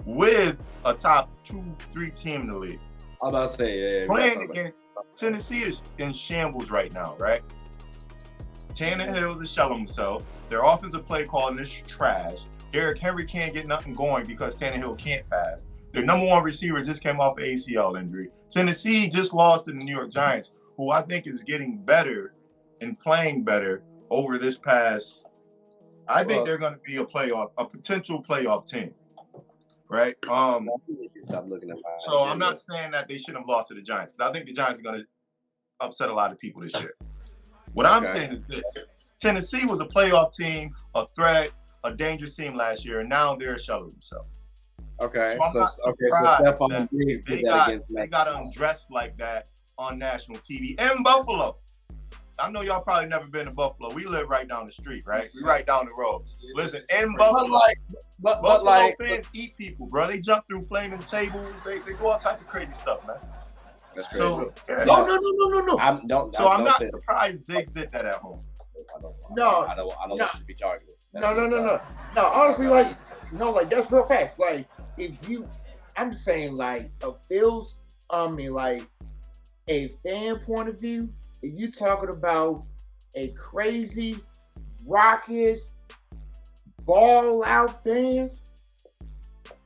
with a top 2-3 team in the league. I'm about to say, playing against Tennessee is in shambles right now, right? Tannehill is shelling himself. Their offensive play calling is trash. Derrick Henry can't get nothing going because Tannehill can't pass. Their number 1 receiver just came off an ACL injury. Tennessee just lost to the New York Giants, who I think is getting better and playing better over this past. I think they're going to be a potential playoff team. Right. Stop looking at so I'm not saying that they shouldn't have lost to the Giants, because I think the Giants are going to upset a lot of people this year. What I'm saying is this: Tennessee was a playoff team, a threat, a dangerous team last year, and now they're shelling themselves. Okay. So Stephon Diggs they got undressed like that on national TV in Buffalo. I know y'all probably never been to Buffalo. We live right down the street, right? We right down the road. Listen, in Buffalo, Buffalo fans eat people, bro. They jump through flaming tables. They do all types of crazy stuff, man. That's crazy. So, no. I'm not surprised Diggs did that at home. I don't want you to be targeted. No. Honestly, like that's real facts. Like, I'm saying, like, a fan point of view. If you're talking about a crazy, raucous, ball-out fans,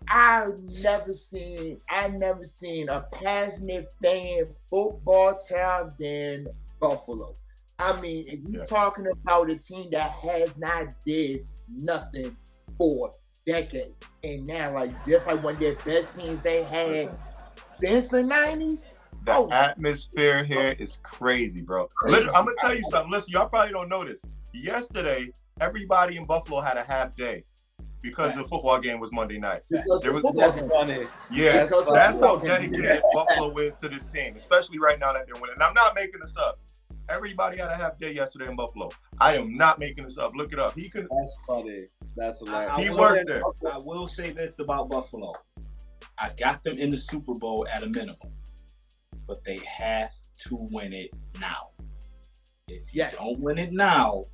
I've never seen a passionate fan football town than Buffalo. I mean, if you're talking about a team that has not did nothing for decades, and now that's one of their best teams they had since the 90s. The atmosphere here is crazy, bro. I'm going to tell you something. Listen, y'all probably don't know this. Yesterday, everybody in Buffalo had a half day because the football game was Monday night. That's funny. Yeah, that's how dedicated Buffalo is to this team, especially right now that they're winning. And I'm not making this up. Everybody had a half day yesterday in Buffalo. I am not making this up. Look it up. That's funny. That's hilarious. He worked there. I will say this about Buffalo. I got them in the Super Bowl at a minimum. But they have to win it now. If you don't win it now,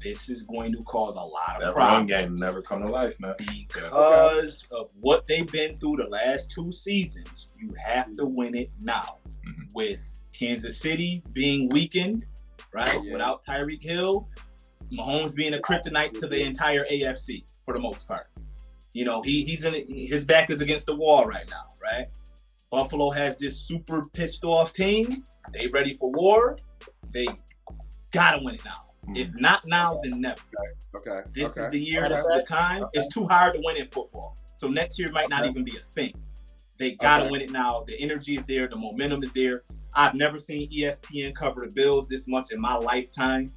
this is going to cause a lot of problems. That run game never come to life, man. Because of what they've been through the last 2 seasons, you have to win it now. Mm-hmm. With Kansas City being weakened, right? Yeah. Without Tyreek Hill, Mahomes being a kryptonite to the entire AFC for the most part. You know, his back is against the wall right now, right? Buffalo has this super pissed off team. They ready for war. They gotta win it now. If not now, then never. Okay. This is the year. This is the time. It's too hard to win in football. So next year might not even be a thing. They gotta win it now. The energy is there. The momentum is there. I've never seen ESPN cover the Bills this much in my lifetime.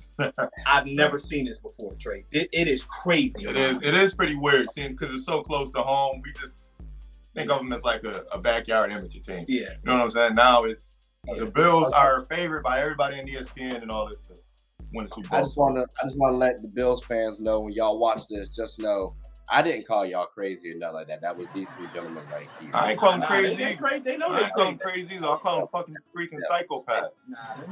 I've never seen this before, Trey. It is crazy. It is pretty weird, seeing because it's so close to home. We just think of them as like a backyard amateur team. Yeah. You know what I'm saying? Now it's the Bills are favored by everybody in ESPN and all this stuff. win the Super Bowl. I just want to let the Bills fans know when y'all watch this, just know I didn't call y'all crazy or nothing like that. That was these two gentlemen right here. I ain't call them crazy. They crazy. They know I they ain't call them crazy. crazy. I call them fucking freaking psychopaths.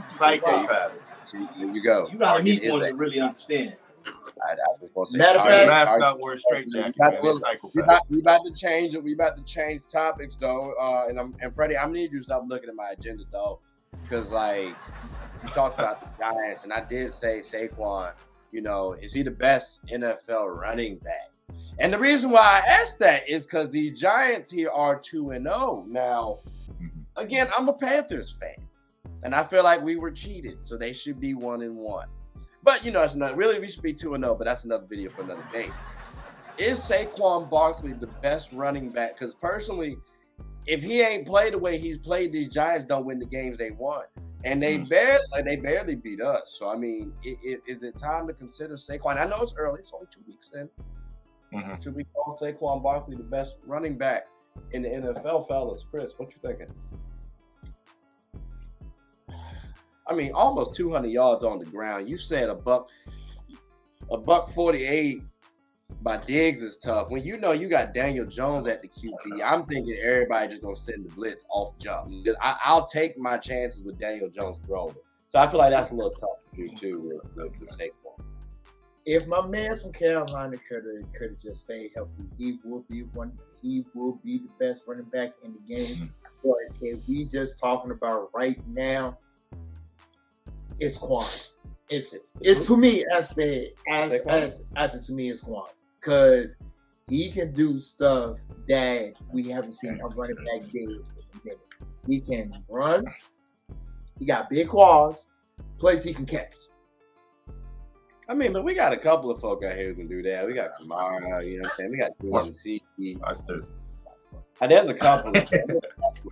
Psychopaths. Psychopaths. See, there you go. You gotta meet one to really understand. I was gonna say, Matter of Our fact, mascot wore a straight jacket, man. They're psychopaths. we about to change it. We about to change topics though. And Freddie, I'm gonna need you to stop looking at my agenda though, because like you talked about the Giants, and I did say Saquon. You know, is he the best NFL running back? And the reason why I asked that is because the Giants here are 2-0 now. Again, I'm a Panthers fan, and I feel like we were cheated, so they should be 1-1. But you know, it's not really. We should be 2-0, but that's another video for another day. Is Saquon Barkley the best running back? Because personally, if he ain't played the way he's played, these Giants don't win the games they won, and they barely beat us. So I mean, is it time to consider Saquon? I know it's early; it's only 2 weeks in. Should we call Saquon Barkley the best running back in the NFL, fellas? Chris, what you thinking? I mean, almost 200 yards on the ground. You said a buck 48 by Diggs is tough. When you know you got Daniel Jones at the QB, I'm thinking everybody just gonna send the blitz off jump. Because I'll take my chances with Daniel Jones throwing it. So I feel like that's a little tough to do too with Saquon. if my man from Carolina could have just stayed healthy, he will be the best running back in the game. But if we just talking about right now, it's Quan. It's to me, to me, it's Quan, because he can do stuff that we haven't seen a running back do. He can run. He got big claws. Plus, he can catch. I mean, but we got a couple of folk out here who can do that. We got Kamara, you know what I'm saying? We got CMC. There's a couple of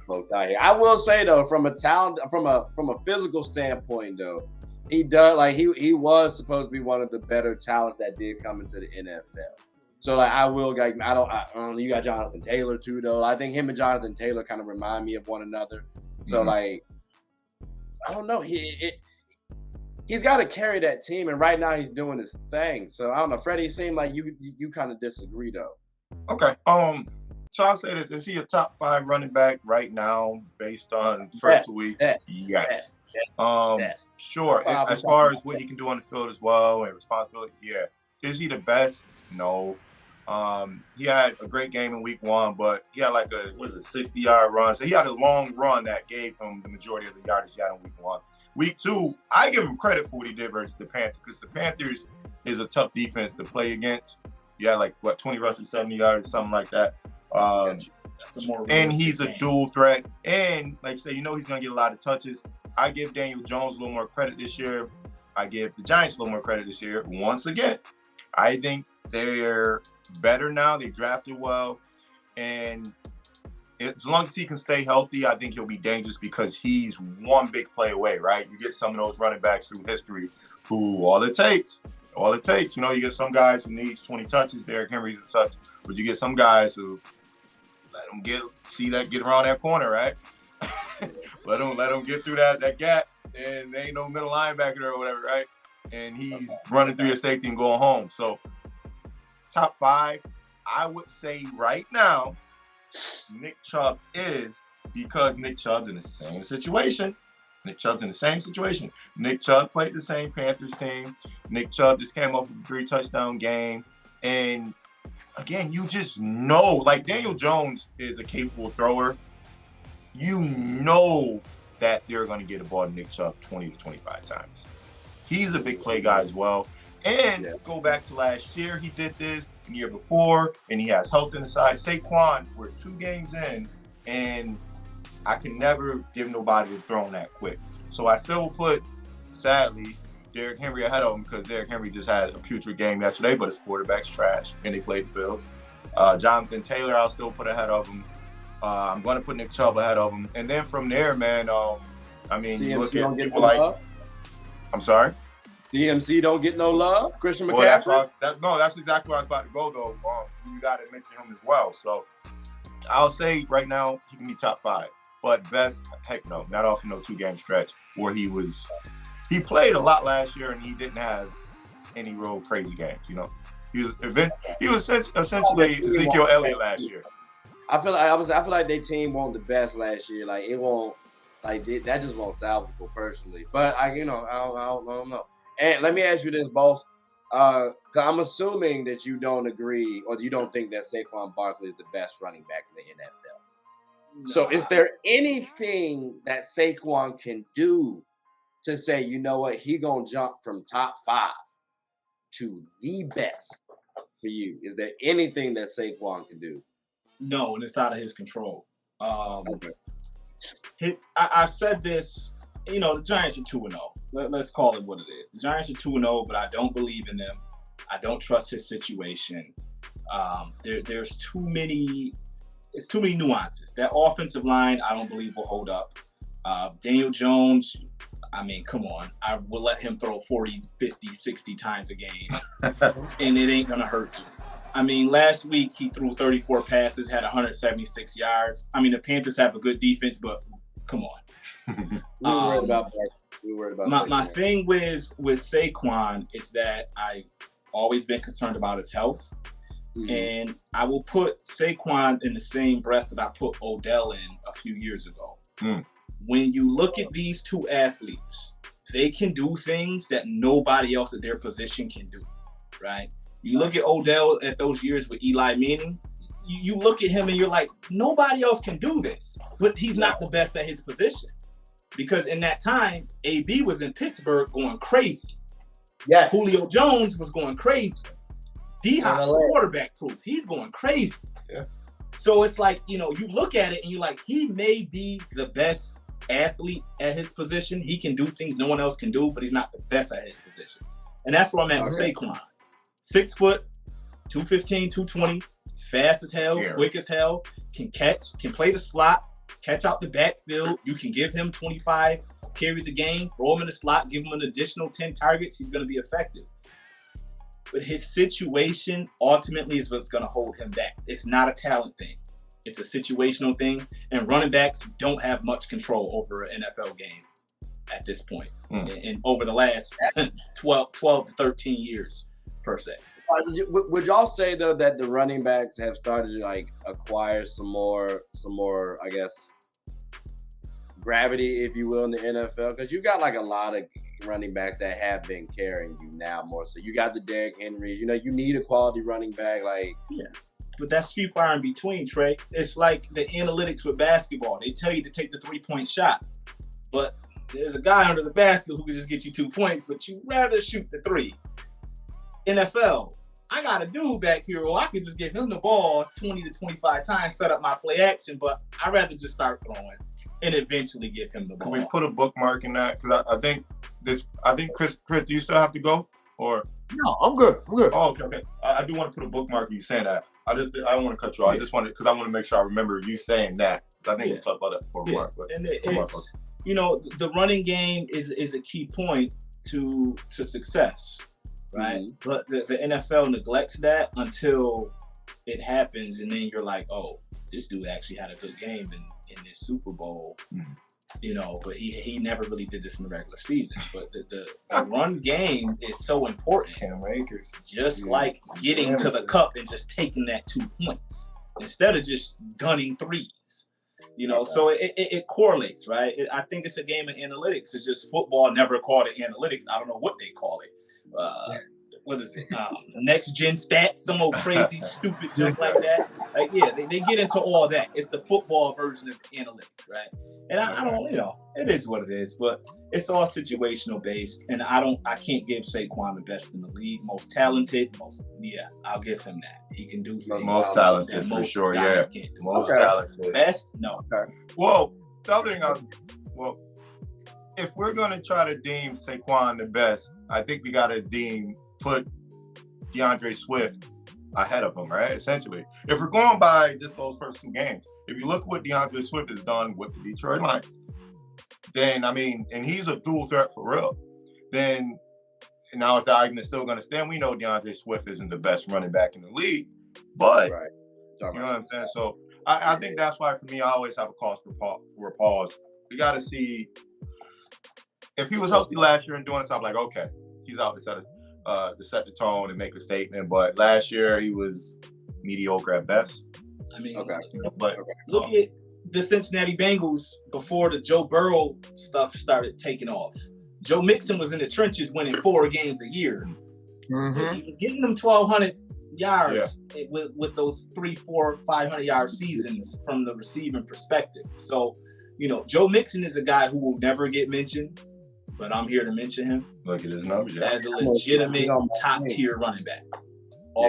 folks out here. I will say though, from a talent, from a physical standpoint though, he does he was supposed to be one of the better talents that did come into the NFL. So like I don't you got Jonathan Taylor too though. I think him and Jonathan Taylor kind of remind me of one another. So like I don't know. He's got to carry that team, and right now he's doing his thing. So I don't know. Freddie, seemed like you kind of disagree though. Okay. So I'll say this: is he a top 5 running back right now, based on first week? Yes. Sure. As far as what he can do on the field as well and responsibility, yeah. Is he the best? No. He had a great game in week 1, but he had like a 60-yard run. So he had a long run that gave him the majority of the yardage he had in week 1. Week 2, I give him credit for what he did versus the Panthers, because the Panthers is a tough defense to play against. You had 20 rushes, 70 yards, something like that. And he's a dual threat. And he's going to get a lot of touches. I give Daniel Jones a little more credit this year. I give the Giants a little more credit this year. Once again, I think they're better now. They drafted well. And as long as he can stay healthy, I think he'll be dangerous, because he's one big play away, right? You get some of those running backs through history who all it takes, you get some guys who needs 20 touches, Derrick Henry's a touch, but you get some guys who let them get around that corner, right? let them get through that gap, and there ain't no middle linebacker or whatever, right? And he's running through your safety and going home. So top 5, I would say right now, Nick Chubb is, because Nick Chubb's in the same situation. Nick Chubb played the same Panthers team. Nick Chubb just came off of a 3-touchdown game. And again, you just know, Daniel Jones is a capable thrower. You know that they're going to get a ball to Nick Chubb 20 to 25 times. He's a big play guy as well. And go back to last year, he did this, the year before, and he has health in the side. Saquon, we're 2 games in, and I can never give nobody a throw that quick. So I still put, sadly, Derrick Henry ahead of him, because Derrick Henry just had a putrid game yesterday, but his quarterback's trash, and they played the Bills. Jonathan Taylor, I'll still put ahead of him. I'm going to put Nick Chubb ahead of him. And then from there, man, you look at people like, I'm sorry? CMC don't get no love. Christian McCaffrey. That's exactly where I was about to go though. You got to mention him as well. So I'll say right now he can be top 5, but best, heck no, not off no 2-game stretch where he was he played a lot last year, and he didn't have any real crazy games. You know, he was essentially Ezekiel Elliott last year. I feel like their team won the best last year. Like it won't, that just won't salvageable personally. But I don't know. And let me ask you this, boss. Cause I'm assuming that you don't agree or you don't think that Saquon Barkley is the best running back in the NFL. No. So is there anything that Saquon can do to say, you know what, he gonna jump from top 5 to the best for you? Is there anything that Saquon can do? No, and it's out of his control. Okay. I said this, you know, the Giants are 2-0. Let's call it what it is. The Giants are 2-0, but I don't believe in them. I don't trust his situation. There's too many nuances. That offensive line, I don't believe will hold up. Daniel Jones, I mean, come on. I will let him throw 40, 50, 60 times a game, and it ain't going to hurt you. I mean, last week he threw 34 passes, had 176 yards. I mean, the Panthers have a good defense, but come on. We were worried about my thing with Saquon is that I've always been concerned about his health. Mm-hmm. And I will put Saquon in the same breath that I put Odell in a few years ago. Mm. When you look at these two athletes, they can do things that nobody else at their position can do, right? You look at Odell at those years with Eli Manning, you look at him and you're like, nobody else can do this, but he's not the best at his position. Because in that time, AB was in Pittsburgh going crazy. Yes. Julio Jones was going crazy. D-Hop, quarterback proof. He's going crazy. Yeah. So it's like, you know, you look at it and you're like, he may be the best athlete at his position. He can do things no one else can do, but he's not the best at his position. And that's what I meant with Saquon. 6 foot, 215, 220, fast as hell, quick as hell, can catch, can play the slot, catch out the backfield. You can give him 25 carries a game, throw him in the slot, give him an additional 10 targets. He's going to be effective. But his situation ultimately is what's going to hold him back. It's not a talent thing. It's a situational thing. And running backs don't have much control over an NFL game at this point. And over the last 12 to 13 years, per se. Would y'all say, though, that the running backs have started to, like, acquire some more, I guess, gravity, if you will, in the NFL? Because you got, like, a lot of running backs that have been carrying you now more. So you got the Derrick Henrys. You know, you need a quality running back. Like, yeah, but that's few far in between, Trey. It's like the analytics with basketball. They tell you to take the 3-point shot, but there's a guy under the basket who can just get you 2 points, but you rather shoot the 3. NFL, I got a dude back here, or I can just give him the ball 20 to 25 times, set up my play action, but I'd rather just start throwing and eventually give him the ball. Can we put a bookmark in that? Because I think Chris, do you still have to go? Or no, I'm good. Oh, okay. I do want to put a bookmark in you saying that. I don't want to cut you off. Yeah. I just want to, because I want to make sure I remember you saying that. I think we'll talk about that before Mark. But and it's, you know, the running game is a key point to success, right? Mm-hmm. But the NFL neglects that until it happens, and then you're like, oh, this dude actually had a good game in this Super Bowl. Mm-hmm. You know, but he never really did this in the regular season. But the run game is so important. Just like getting to the cup and just taking that 2 points instead of just gunning threes. You know, so it correlates, right? I think it's a game of analytics. It's just football never called it analytics. I don't know what they call it. What is it? Next gen stats, some old crazy, stupid junk like that. Like, yeah, they get into all that. It's the football version of analytics, right? And I don't, you know, it is what it is, but it's all situational based. And I can't give Saquon the best in the league, most talented, I'll give him that. He can do things. Most talented for sure, yeah. Most talented. Best? No. Okay. Well, the other thing, if we're gonna try to deem Saquon the best, I think we gotta put DeAndre Swift ahead of him, right? Essentially, if we're going by just those first 2 games, if you look at what DeAndre Swift has done with the Detroit Lions, then I mean, and he's a dual threat for real. Then now is the argument still going to stand? We know DeAndre Swift isn't the best running back in the league, but right. You know what I'm saying. So I think that's why for me, I always have a cause for pause. We got to see if he was healthy last year and doing this, I'm like, okay, he's out to set the tone and make a statement. But last year he was mediocre at best. I mean, but look at the Cincinnati Bengals before the Joe Burrow stuff started taking off. Joe Mixon was in the trenches winning 4 games a year. Mm-hmm. He was getting them 1,200 yards with those 300, 400, 500-yard seasons from the receiving perspective. So, Joe Mixon is a guy who will never get mentioned, but I'm here to mention him. Look at his numbers. As a legitimate top-tier running back.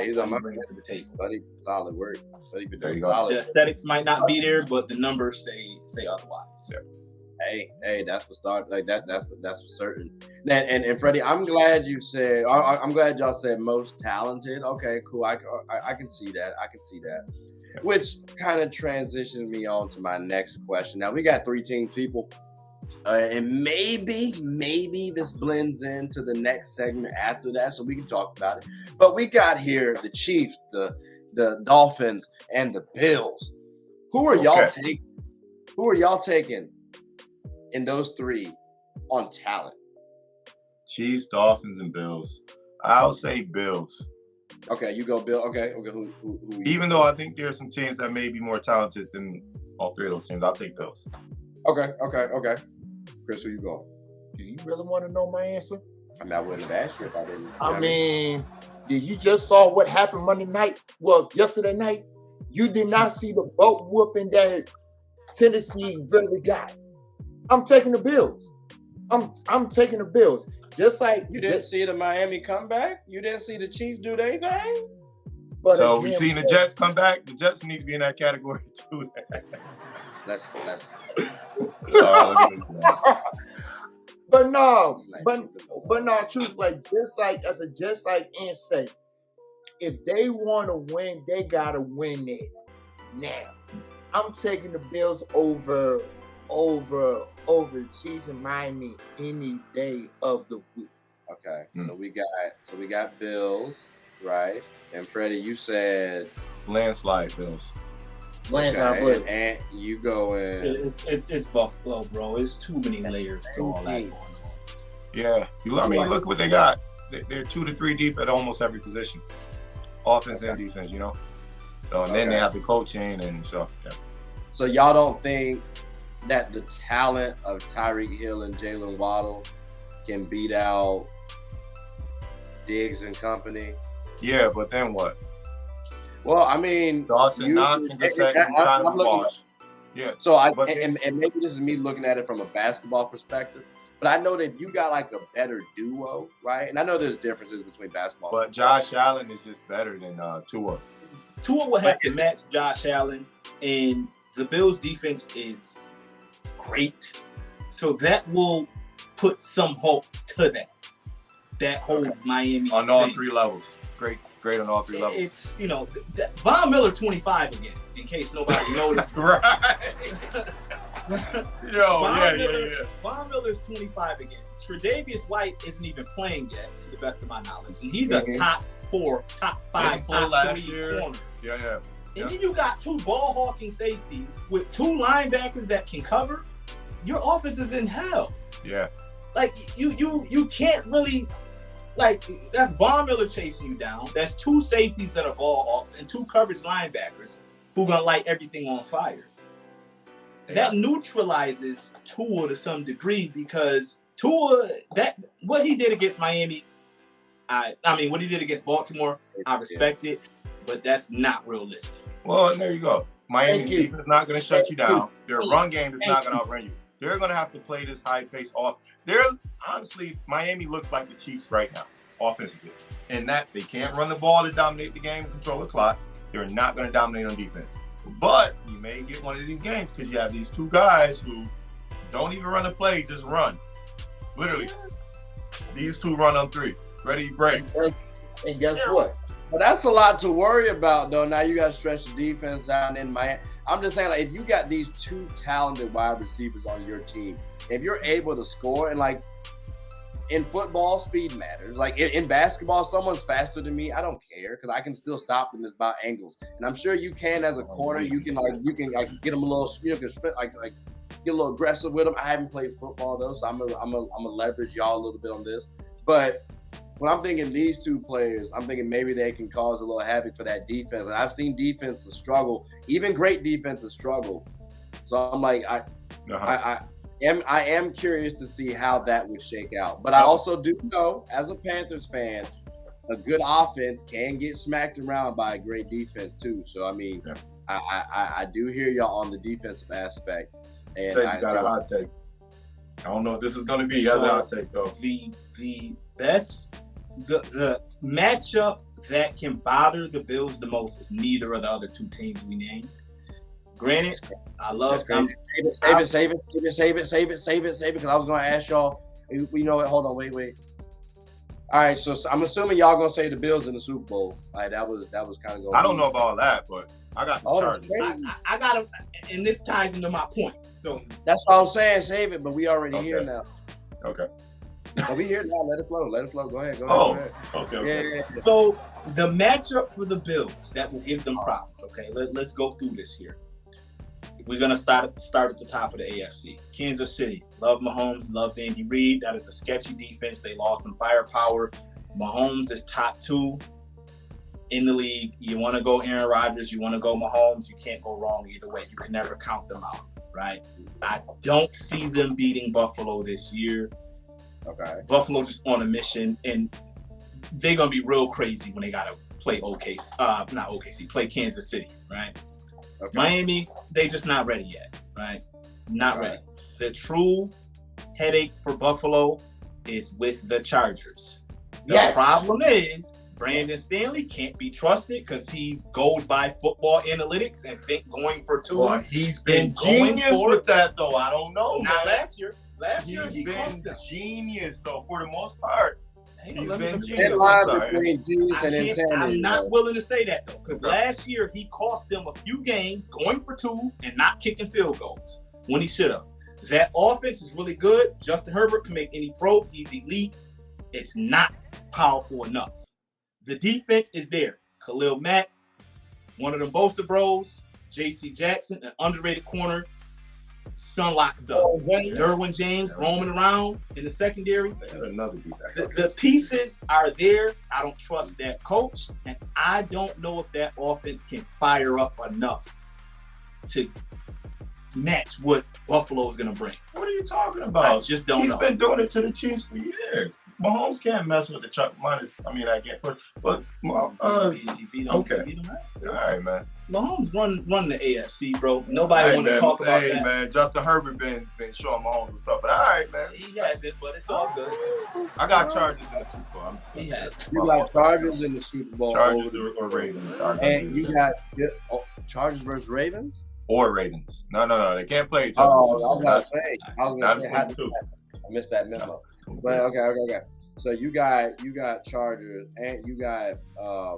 He's on my brings to the table. Buddy, solid work. Buddy been doing The solid. The aesthetics might not be there, but the numbers say otherwise. Hey, that's for start. Like that's for certain. And Freddie, I'm glad you said. I'm glad y'all said most talented. Okay, cool. I can see that. Which kind of transitions me on to my next question. Now we got 3 team people, and maybe this blends into the next segment after that, so we can talk about it. But we got here the Chiefs, the Dolphins, and the Bills. Who are y'all taking? Who are y'all taking in those 3 on talent? Chiefs, Dolphins, and Bills. I'll say Bills. Okay, you go, Bill. Okay. Who Even though I think there are some teams that may be more talented than all 3 of those teams, I'll take Bills. Okay. Chris, who you go? Do you really want to know my answer? I mean, I wouldn't have asked you if I didn't. I mean, did you just saw what happened Monday night? Well, yesterday night, you did not see the boat whooping that Tennessee really got. I'm taking the Bills. I'm taking the Bills. Just like you didn't see the Miami comeback. You didn't see the Chiefs do their thing. But so again, we seen the Jets come back. The Jets need to be in that category too. That's But no, truth, just like Ian said, if they want to win, they gotta win it now. I'm taking the Bills over the Chiefs and Miami any day of the week. Okay, so we got Bills, right? And Freddie, you said landslide Bills. Landslide, and you go in. It's Buffalo, bro. It's too many layers to all that going on. Yeah, look what they got. They're 2 to 3 deep at almost every position, offense and defense. So and then they have the coaching and so. Yeah. So y'all don't think that the talent of Tyreek Hill and Jalen Waddle can beat out Diggs and company? Yeah, but then what? Well, I mean, Dawson Knox and Gasecki kind of wash. Yeah. So and maybe this is me looking at it from a basketball perspective, but I know that you got like a better duo, right? And I know there's differences between basketball. But Josh Allen is just better than Tua. Tua will have to match Josh Allen, and the Bills' defense is great, so that will put some hopes to that whole Miami on all 3 levels. Great on all 3 levels. It's Von Miller 25 again, in case nobody noticed. Right. Von Miller's 25 again. Tre'Davious White isn't even playing yet, to the best of my knowledge, and he's a top 4, top 5, top 3 corner. Yeah. And then you got 2 ball hawking safeties with 2 linebackers that can cover. Your offense is in hell. Yeah. Like you can't really, that's Von Miller chasing you down. That's 2 safeties that are ball hawks and 2 coverage linebackers who gonna light everything on fire. Yeah. That neutralizes Tua to some degree because Tua, what he did against Miami, I mean what he did against Baltimore, I respect it, but that's not realistic. Well, there you go. Miami's defense is not going to shut you down. Their run game is not going to outrun you. They're going to have to play this high pace off. Honestly, Miami looks like the Chiefs right now, offensively. In that they can't run the ball to dominate the game and control the clock. They're not going to dominate on defense. But you may get one of these games because you have these 2 guys who don't even run a play, just run. Literally. These 2 run on 3. Ready, break. And guess what? But that's a lot to worry about, though. Now you got to stretch the defense out in Miami. I'm just saying, if you got these 2 talented wide receivers on your team, if you're able to score, and in football, speed matters. In basketball, someone's faster than me. I don't care because I can still stop them. It's about angles, and I'm sure you can as a corner. You can get them a little, get a little aggressive with them. I haven't played football though, so I'm gonna leverage y'all a little bit on this. But when I'm thinking these two players, I'm thinking maybe they can cause a little havoc for that defense. And I've seen defenses struggle, even great defenses struggle. So I'm like, I am curious to see how that would shake out. But I also do know, as a Panthers fan, a good offense can get smacked around by a great defense too. So I mean, I do hear y'all on the defensive aspect. And you got a hot take. I don't know what this is going to be. So, a hot take though. The best, the matchup that can bother the Bills the most is neither of the other two teams we named. Granted, I love them. Save it, because I was going to ask y'all. You know what? Hold on, wait. All right, so I'm assuming y'all gonna say the Bills in the Super Bowl. Like that was kind of going. I don't know about all that, but I got the Chargers. I got them, and this ties into my point. So that's what I'm saying. Save it, but we already here now. Okay. But we here now. Let it flow. Go ahead. Okay. Yeah. So the matchup for the Bills that will give them problems. Okay, let's go through this here. We're gonna start at the top of the AFC. Kansas City, love Mahomes, loves Andy Reid. That is a sketchy defense. They lost some firepower. Mahomes is top 2 in the league. You want to go Aaron Rodgers, you want to go Mahomes. You can't go wrong either way. You can never count them out, right? I don't see them beating Buffalo this year. Okay. Buffalo just on a mission, and they're gonna be real crazy when they gotta play play Kansas City, right? Okay. Miami, they just not ready yet, right? Not ready. The true headache for Buffalo is with the Chargers. The problem is Brandon Stanley can't be trusted because he goes by football analytics and think going for 2. Well, he's been genius with that, though. I don't know. Not man. last year. Last year he been genius, though, for the most part. He's been genius. Between genius and insanity. I'm not willing to say that, though, because last year he cost them a few games going for 2 and not kicking field goals when he should have. That offense is really good. Justin Herbert can make any throw. He's elite. It's not powerful enough. The defense is there. Khalil Mack, one of them Bosa bros, J.C. Jackson, an underrated corner. Sun locks up. Derwin James roaming around in the secondary. The pieces are there. I don't trust that coach, and I don't know if that offense can fire up enough to match what Buffalo is going to bring. What are you talking about? I just don't know. He's been doing it to the Chiefs for years. Mahomes can't mess with the Chuck. I get first, but he beat him. Okay. He beat him all right, man. Mahomes run the AFC, bro. Nobody want to talk about that. Hey, man, Justin Herbert been showing Mahomes what's up, but all right, man. He has it, but it's all good. I got Chargers in the Super Bowl. He has it. You got Chargers in the Super Bowl. Chargers or Ravens. And you got Chargers versus Ravens? Or Ravens. No. They can't play each other. Oh, I was going to say, I missed that memo. But okay. So you got Chargers and you got I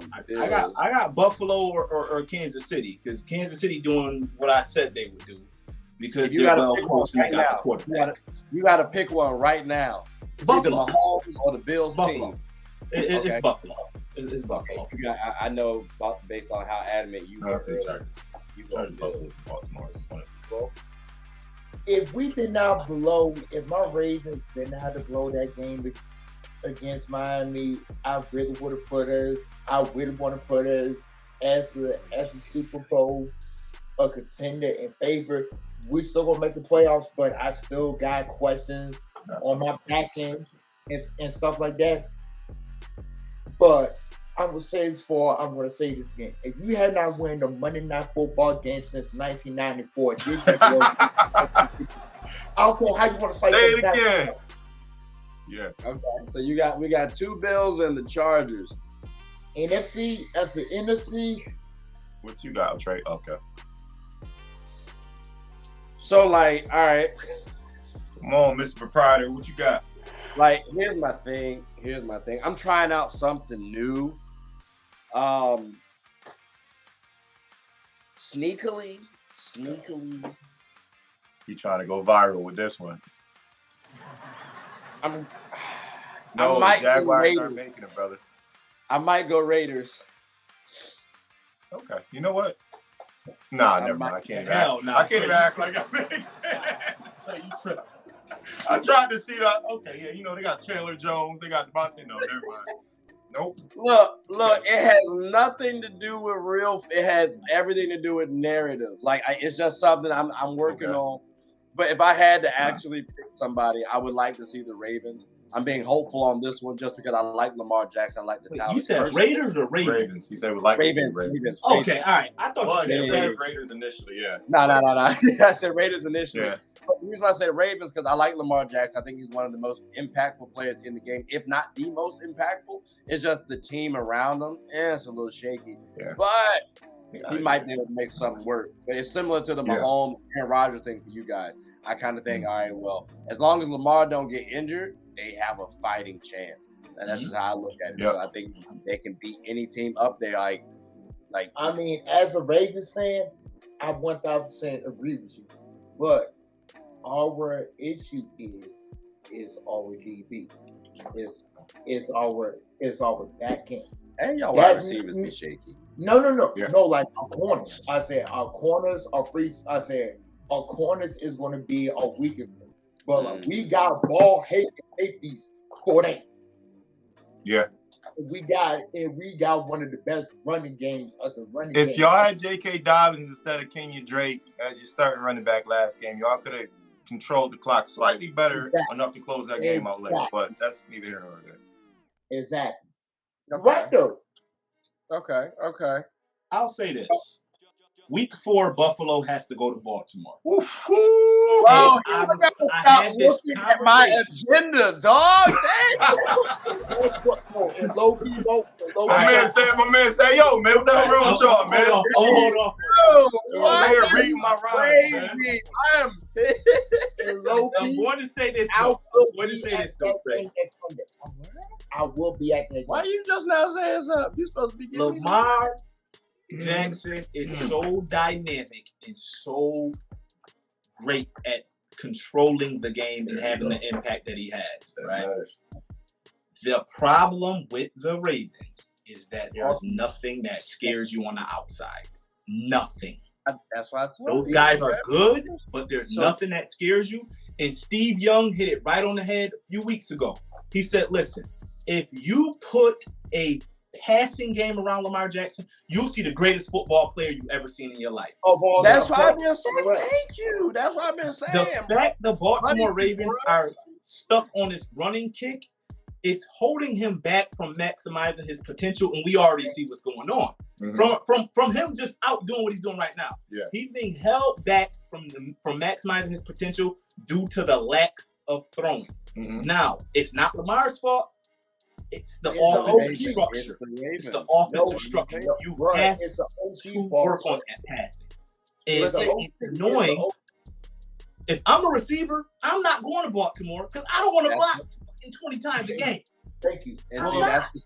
got Buffalo or Kansas City, because Kansas City doing what I said they would do, because they're well coached and they got the quarterback. You got to pick one right now. It's either Mahomes or the Bills team. It's Buffalo. It's Buffalo. Okay. I know based on how adamant you were. You go Baltimore. If we did not blow, if my Ravens didn't have to blow that game against Miami, I really would have put us. I really want to put us as a Super Bowl a contender in favor. We still gonna make the playoffs, but I still got questions on my back end and stuff like that. But I'm gonna say this again. If you had not won the Monday Night Football game since 1994, this is I don't care how you want to say it again. Yeah. Okay. So we got 2 Bills and the Chargers. NFC as the NFC. What you got, Trey? Okay. So all right. Come on, Mr. Proprietor. What you got? Here's my thing. I'm trying out something new. Sneakily. You trying to go viral with this one? Jaguars aren't making it, brother. I might go Raiders. Okay. You know what? Nah, never mind. I can't even act like that makes sense. say I tried to see that. Okay, yeah, you know they got Chandler Jones, they got Devontae. No, never mind. Nope. Look, it has nothing to do with real. It has everything to do with narratives. Like it's just something I'm working on. But if I had to actually pick somebody, I would like to see the Ravens. I'm being hopeful on this one just because I like Lamar Jackson. I like the talent. You said Raiders or Ravens? Ravens. You said would like to see Ravens. Okay, all right. I thought you said Raiders initially. Yeah. No. I said Raiders initially. Yeah. But the reason I say Ravens because I like Lamar Jackson. I think he's one of the most impactful players in the game, if not the most impactful. It's just the team around him. It's a little shaky. Yeah. But he might be able to make something work. But it's similar to the Mahomes and Rodgers thing for you guys. I kind of think, all right, well, as long as Lamar don't get injured, they have a fighting chance. And that's just how I look at it. So I think they can beat any team up there. Like I mean, as a Ravens fan, I 1,000% agree with you. But our issue is our DB. It's our back end. And y'all wide receivers be shaky. No. Yeah. No, like our corners. I said our corners are free. I said our corners is going to be our weakest. But like, we got ball hating safeties for that. Yeah. We got one of the best running games. If y'all had J.K. Dobbins instead of Kenyon Drake as your starting running back last game, y'all could have controlled the clock slightly better enough to close that game out later. But that's neither here nor there. Exactly. Okay. Right though. Okay. I'll say this. Week 4, Buffalo has to go to Baltimore. Well, I had this looking at my agenda, dog. My man say, yo, man, what the hell wrong with y'all, man? Hold on. I'm reading my rhyme, man. I'm going to say this. I will be at that. Why you just now saying something? You supposed to be getting Lamar Jackson is so dynamic and so great at controlling the game and having the impact that he has, right? The problem with the Ravens is that there's nothing that scares you on the outside. Nothing. That's why those guys are good, but there's nothing that scares you. And Steve Young hit it right on the head a few weeks ago. He said, listen, if you put a passing game around Lamar Jackson, you'll see the greatest football player you've ever seen in your life. That's why I've been saying. Thank you. That's what I've been saying. The fact the Baltimore Ravens are stuck on this running kick, it's holding him back from maximizing his potential, and we already see what's going on. From him just out doing what he's doing right now. Yeah. He's being held back from maximizing his potential due to the lack of throwing. Now, it's not Lamar's fault. It's the offensive structure. It's the offensive structure. You have to work on that passing. It's annoying. If I'm a receiver, I'm not going to Baltimore because I don't want to block 20 times a game. Thank you. And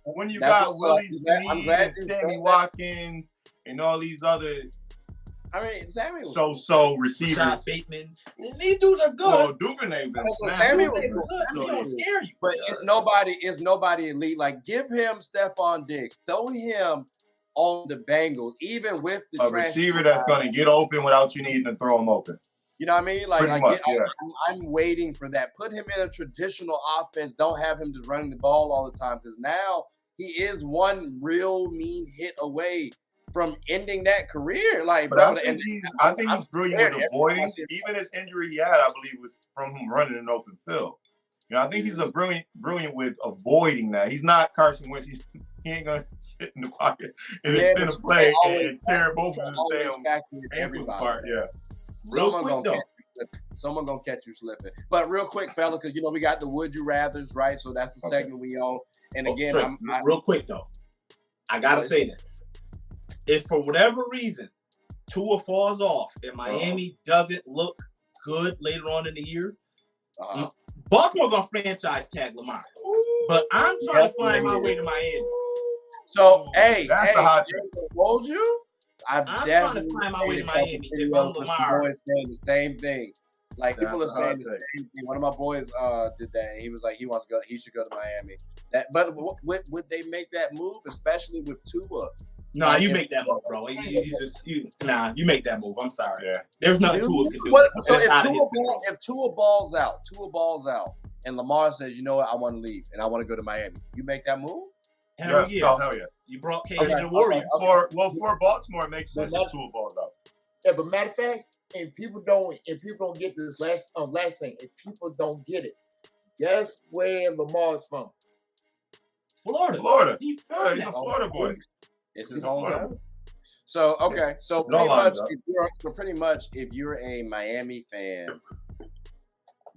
when you got Willie Snead and Sammy Watkins and all these other so receivers. Rashad Bateman. These dudes are good. Well, Duvernay been Sammy was good. He don't scare you. But it's nobody elite. Like, give him Stephon Diggs. Throw him on the Bengals, even with the receiver that's going to get open without you needing to throw him open. You know what I mean? Like, I'm waiting for that. Put him in a traditional offense. Don't have him just running the ball all the time, because now he is one real mean hit away from ending that career. Like, but I think he's brilliant with avoiding. Even his injury he had, I believe, was from him running an open field. You know, I think he's a brilliant with avoiding that. He's not Carson Wentz. He ain't gonna sit in the pocket and extend a play and tear both of his damn ankles apart. Yeah. Someone gonna catch you slipping. But real quick, fella, because we got the Would You Rathers, right? So that's the segment we own. And again, real quick though, I gotta say this. If for whatever reason Tua falls off and Miami doesn't look good later on in the year, Baltimore gonna franchise tag Lamar. But I'm trying to find my way to Miami. So that's the hot trick. Told you. I'm trying to find my way to Miami. If I'm Lamar, boys saying the same thing. Like, people are saying the same thing. One of my boys did that, and he was like, he should go to Miami. But would they make that move, especially with Tua? Nah, you make that move, bro. You make that move. I'm sorry. Yeah. There's nothing Tua can do. So That's out of his if Tua balls out, and Lamar says, you know what, I want to leave and I want to go to Miami, you make that move? Hell yeah. Oh, hell yeah. You brought KD Okay, to the Warriors. For Baltimore, it makes sense But if Tua balls out. Yeah, but matter of fact, if people don't get this last thing, if people don't get it, guess where Lamar's from? Florida. He Yeah, he's a Florida boy. It's his hometown. So okay, so pretty much if you're a Miami fan,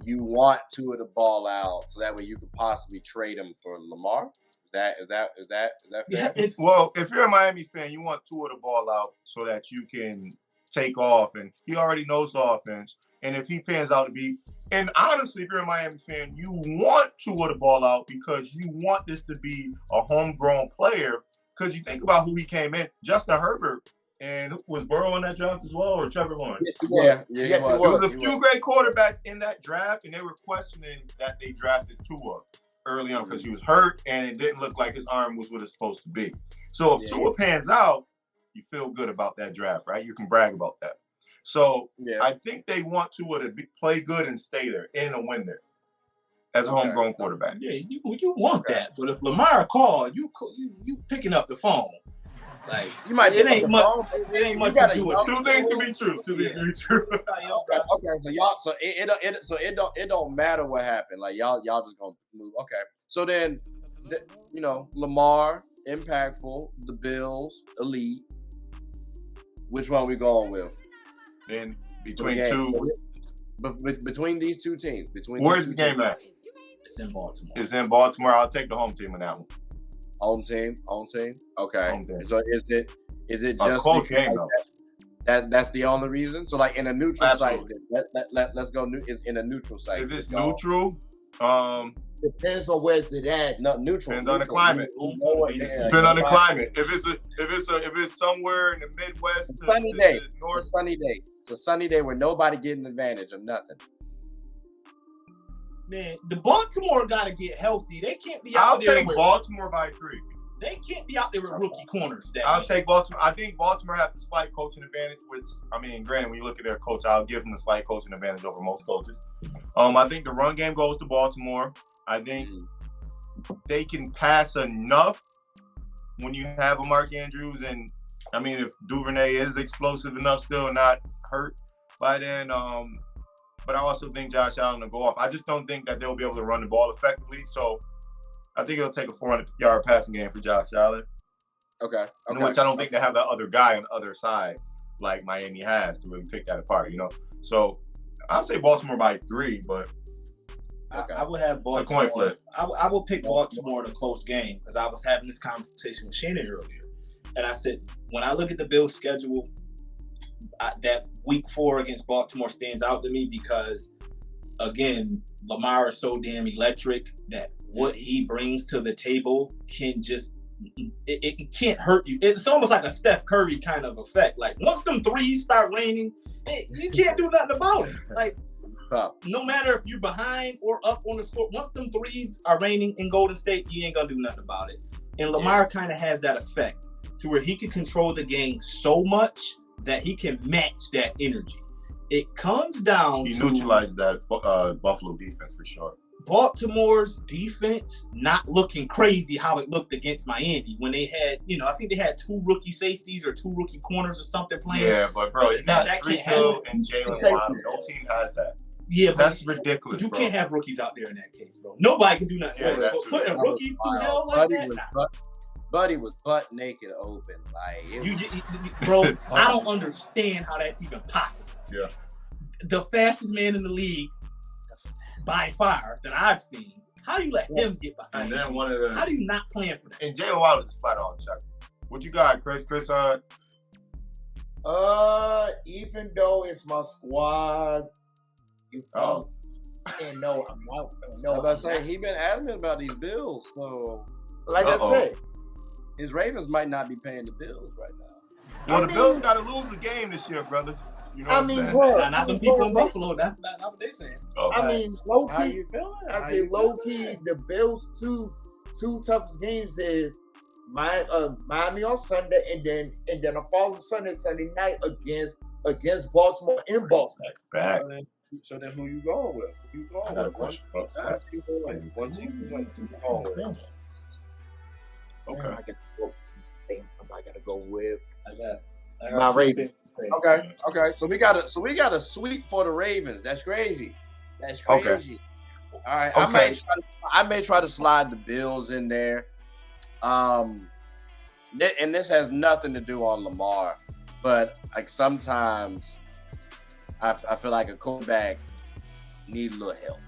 you want Tua to ball out so that way you could possibly trade him for Lamar. Is that fair? Yeah, Well, if you're a Miami fan, you want Tua to ball out so that you can take off, and he already knows the offense. And if he pans out to be, and honestly, if you're a Miami fan, you want Tua to ball out because you want this to be a homegrown player. Because you think about who he came in, Justin Herbert, and was Burrow in that draft as well, or Trevor Lawrence? Yes, he was. Yeah, Yes, he There was was. a few great quarterbacks in that draft, and they were questioning that they drafted Tua early on because he was hurt, and it didn't look like his arm was what it's supposed to be. So if Tua pans out, you feel good about that draft, right? You can brag about that. So I think they want Tua to play good and stay there and to win there as a homegrown quarterback. Yeah, you want that. But if Lamar called, you picking up the phone. Like You might it ain't much. It ain't much to do with Two things can be true. Okay, so it don't matter what happened. Like y'all just gonna move. Okay, so then, Lamar, impactful, the Bills, elite. Which one we going with? Then between two, between these two teams, where's the game at? It's in Baltimore. It's in Baltimore. I'll take the home team in that one. Home team. Okay. Home team. So is it A just close game though? that's the only reason? So like in a neutral Absolutely. site, let's go in a neutral site. If it's neutral, Depends on where's it at. No, neutral. Depends on the climate. Depends on the climate. If it's somewhere in the Midwest, It's a sunny day. to north, It's a sunny day. It's a sunny day where nobody getting advantage of nothing. Man, the Baltimore got to get healthy. They can't be I'll out there take with, Baltimore by 3. They can't be out there with rookie corners. I'll take Baltimore. I think Baltimore has the slight coaching advantage, which, I mean, granted, when you look at their coach, I'll give them the slight coaching advantage over most coaches. I think the run game goes to Baltimore. I think they can pass enough when you have a Mark Andrews. And, I mean, if Duvernay is explosive enough, still not hurt by then. But I also think Josh Allen will go off. I just don't think that they'll be able to run the ball effectively. So I think it'll take a 400-yard passing game for Josh Allen. Okay. Which I don't think they have that other guy on the other side like Miami has to really pick that apart, So I'll say Baltimore by 3, but I would have Baltimore. It's a coin flip. I will pick Baltimore in a close game because I was having this conversation with Shannon earlier. And I said, when I look at the Bills' schedule, that week 4 against Baltimore stands out to me because, again, Lamar is so damn electric that what he brings to the table can just it can't hurt you. It's almost like a Steph Curry kind of effect. Like once them threes start raining, you can't do nothing about it. Like no matter if you're behind or up on the score, once them threes are raining in Golden State, you ain't gonna do nothing about it. And Lamar kind of has that effect to where he can control the game so much that he can match that energy. It comes down to neutralized that Buffalo defense for sure. Baltimore's defense not looking crazy how it looked against Miami when they had, I think they had 2 rookie safeties or 2 rookie corners or something playing. Yeah, but bro, you got Trico and Jalen. No team has that. Yeah, but that's ridiculous. You can't have rookies out there in that case, bro. Nobody can do nothing. Yeah, but putting rookies through hell like that. Buddy was butt naked open. Like bro, I don't understand how that's even possible. Yeah. The fastest man in the league by far that I've seen. How do you let him get behind and then you? How do you not plan for that? And Jalen Waddle is flat on check. What you got, Chris? Even though it's my squad, and no, I'm not. No, I'm about to say he been adamant about these bills. So, like I said, his Ravens might not be paying the bills right now. Well, the Bills got to lose the game this year, brother. You know not the people in Buffalo. That's not what they're saying. Okay. I mean, low key. How you feeling? I say low key. The Bills' two toughest games is Miami on Sunday, and then a following Sunday night against Baltimore in Baltimore. Back. So then, who you going with? Who you going I got a with? question. One team. Okay. I gotta go with. I got My Ravens. Okay. So we got a sweep for the Ravens. That's crazy. That's crazy. Okay. All right. Okay. I may try to slide the Bills in there. And this has nothing to do on Lamar, but like sometimes I feel like a quarterback need a little help.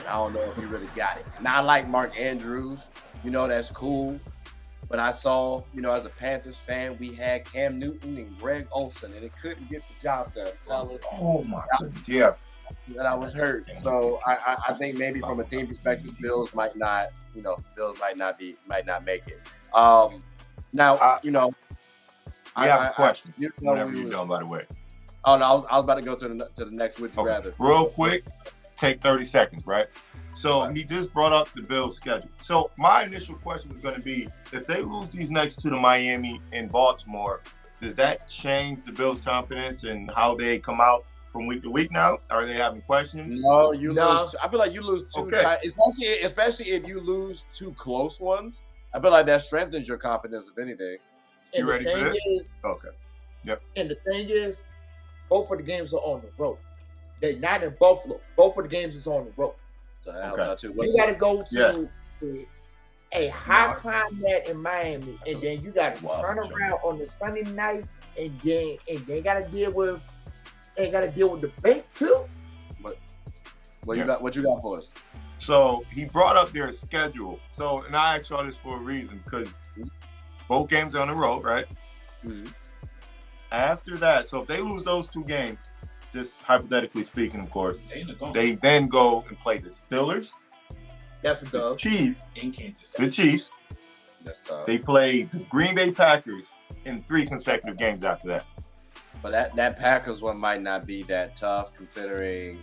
I don't know if he really got it. Now I like Mark Andrews. That's cool. But I saw, as a Panthers fan, we had Cam Newton and Greg Olsen, and it couldn't get the job done, fellas. Oh my goodness. Yeah. That I was hurt. So I think maybe from a team perspective, Bills might not make it. Now, I have a question. Whenever you're done, by the way. Oh no, I was about to go to the next. Would you rather? Real quick, take 30 seconds, right? So he just brought up the Bills' schedule. So my initial question was going to be, if they lose these next two to Miami and Baltimore, does that change the Bills' confidence and how they come out from week to week now? Are they having questions? No, lose. I feel like you lose two, Okay. especially if you lose two close ones. I feel like that strengthens your confidence, if anything. You ready for this? Okay. Yep. And the thing is, both of the games are on the road. They're not in Buffalo. Both of the games is on the road. So you got to go to a high climate in Miami, and then you got to turn around on the Sunday night, and they got to deal with the bank too. What you got for us? So he brought up their schedule. So, and I asked y'all this for a reason, because both games are on the road, right? Mm-hmm. After that, so if they lose those two games, just hypothetically speaking, of course, they then go and play the Steelers. That's a dub. The Chiefs. In Kansas City. The Chiefs. They play the Green Bay Packers in 3 consecutive games after that. But that Packers one might not be that tough, depending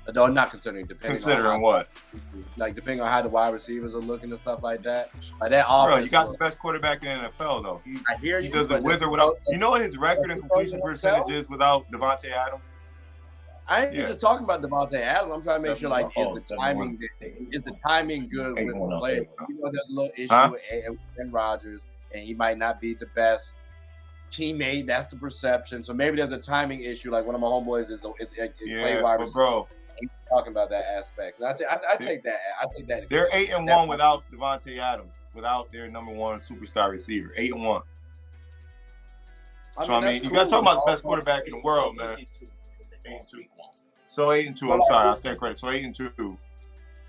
on what? Like depending on how the wide receivers are looking and stuff like that. Like that offense. Bro, you got the best quarterback in the NFL though. I hear you. He doesn't wither without. You know what his record and completion percentage is without Devontae Adams? I ain't just talking about Devontae Adams. I'm trying to make sure, like, is the timing good with the player? There's a little issue with Aaron Rodgers, and he might not be the best teammate. That's the perception. So maybe there's a timing issue. Like one of my homeboys is play wide receiver. Bro, he's talking about that aspect. And I take that. I take that. They're 8-1 without Devontae Adams, without their number one superstar receiver. 8-1. So I mean, you got to talk about the best quarterback in the world, man. 8-2. So 8-2. I'm sorry, I stand corrected. So 8-2.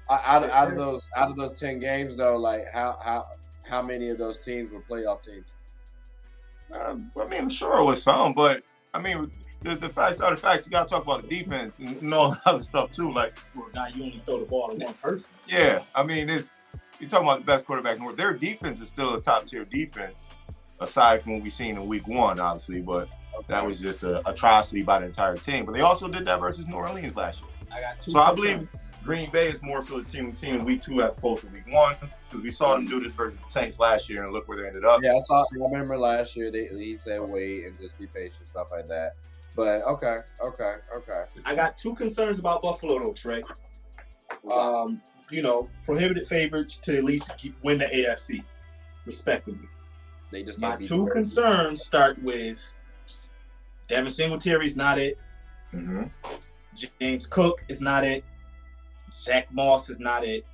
Out of those 10 games, though, like how many of those teams were playoff teams? I mean, I'm sure it was some, but I mean, the facts are the facts. You got to talk about the defense and all that other stuff too. Like, for a guy, you only throw the ball to one person. Yeah, I mean, you're talking about the best quarterback in the world. Their defense is still a top tier defense, aside from what we've seen in week 1, obviously, but. That was just an atrocity by the entire team. But they also did that versus New Orleans last year. I believe Green Bay is more so the team we've seen in week 2 as opposed to week 1, because we saw them do this versus the Saints last year, and look where they ended up. Yeah, I remember last year he said wait and just be patient, stuff like that. But okay. I got 2 concerns about Buffalo, though, Trey. Prohibited favorites to at least win the AFC, respectively. They just my 2 concerns start with Devin Singletary's not it. Mm-hmm. James Cook is not it. Zach Moss is not it.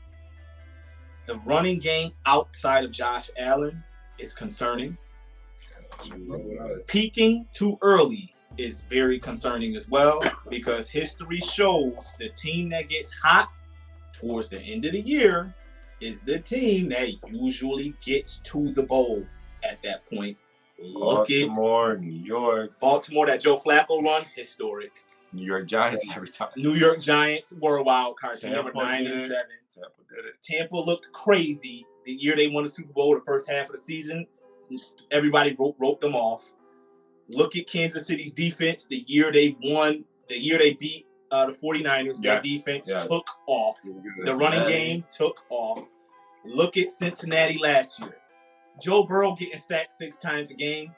The running game outside of Josh Allen is concerning. Peaking too early is very concerning as well, because history shows the team that gets hot towards the end of the year is the team that usually gets to the bowl at that point. Baltimore, New York. Baltimore, that Joe Flacco run, historic. New York Giants every time. New York Giants were a wild card team. They were 9-7. Tampa did it. Tampa looked crazy the year they won the Super Bowl, the first half of the season. Everybody wrote them off. Look at Kansas City's defense. The year they beat the 49ers, their defense took off. The running game took off. Look at Cincinnati last year. Joe Burrow getting sacked 6 times a game.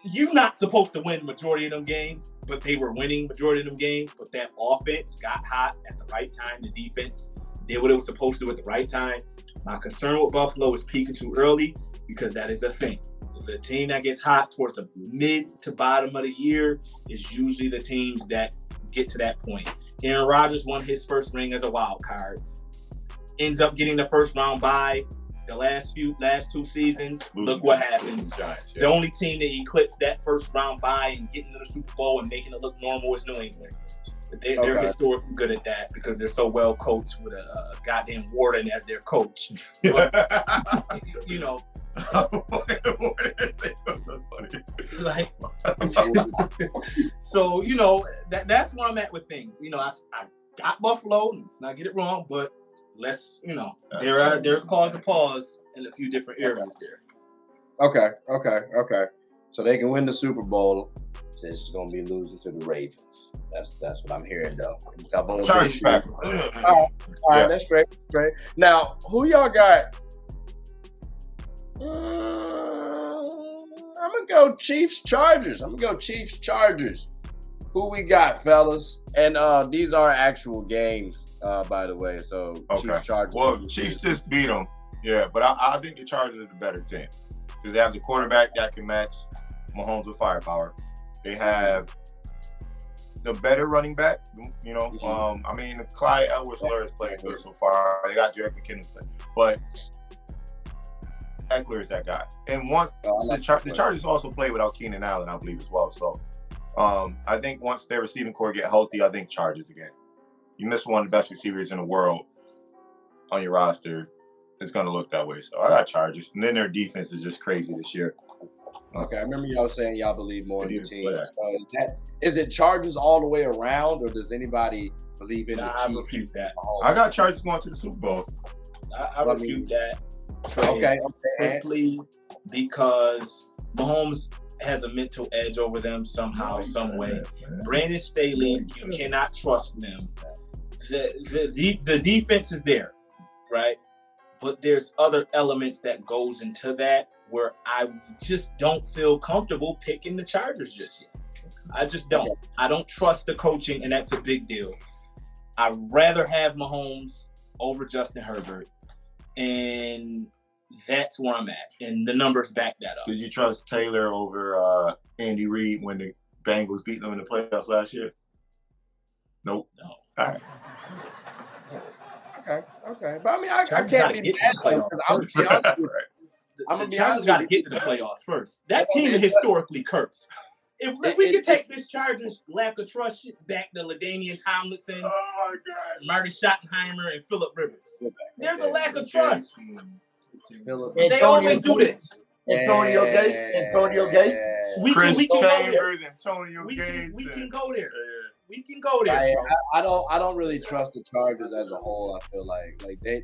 You're not supposed to win majority of them games, but they were winning majority of them games. But that offense got hot at the right time. The defense did what it was supposed to at the right time. My concern with Buffalo is peaking too early because that is a thing. The team that gets hot towards the mid to bottom of the year is usually the teams that get to that point. Aaron Rodgers won his first ring as a wild card. Ends up getting the first round bye. The last 2 seasons, look what happens. Giants, The only team that eclipsed that first round bye and getting to the Super Bowl and making it look normal is New England. They're historically good at that because they're so well coached with a goddamn Warden as their coach. But, you know, like, so you know that's where I'm at with things. You know, I got Buffalo. Let's not get it wrong, but let's there's cause to pause in a few different areas there. Okay. So they can win the Super Bowl. They're just gonna be losing to the Ravens. That's what I'm hearing though. Chargers back. All right, that's straight. Now, who y'all got? I'm gonna go Chiefs Chargers. Who we got, fellas? And these are actual games, by the way. So Chiefs Chargers. Well, Chiefs just beat them. Yeah, but I think the Chargers are the better team because they have the quarterback that can match Mahomes with firepower. They have the better running back. You know, I mean, Clyde Edwards-Helaire is playing good so far. They got Jerick McKinnon playing, but Eckler is that guy. And once the Chargers also play without Keenan Allen, I believe, as well. So I think once their receiving core get healthy, I think Chargers again. You miss one of the best receivers in the world on your roster, it's going to look that way. So I got Chargers. And then their defense is just crazy this year. Okay, I remember y'all saying y'all believe more in the team. Is it Chargers all the way around, or does anybody believe in the Chiefs? I refute that. I got Chargers going to the Super Bowl. I refute that. Okay. Simply because Mahomes has a mental edge over them somehow, some way. Brandon Staley, you cannot trust them. The defense is there, right? But there's other elements that goes into that where I just don't feel comfortable picking the Chargers just yet. I just don't. Okay. I don't trust the coaching, and that's a big deal. I'd rather have Mahomes over Justin Herbert, and that's where I'm at. And the numbers back that up. Did you trust Taylor over Andy Reid when the Bengals beat them in the playoffs last year? Nope. No. All right. Okay. But I mean, I can't be mad at them. I'm gonna be honest. Got to get to the playoffs first. That team is historically cursed. If we could take this Chargers lack of trust back to LaDainian Tomlinson, Marty Schottenheimer, and Phillip Rivers, there's a lack of trust. They always do this. Antonio Gates. Chris Chambers, Antonio Gates. We can go there. We can go there. I don't really trust the Chargers as a whole. I feel like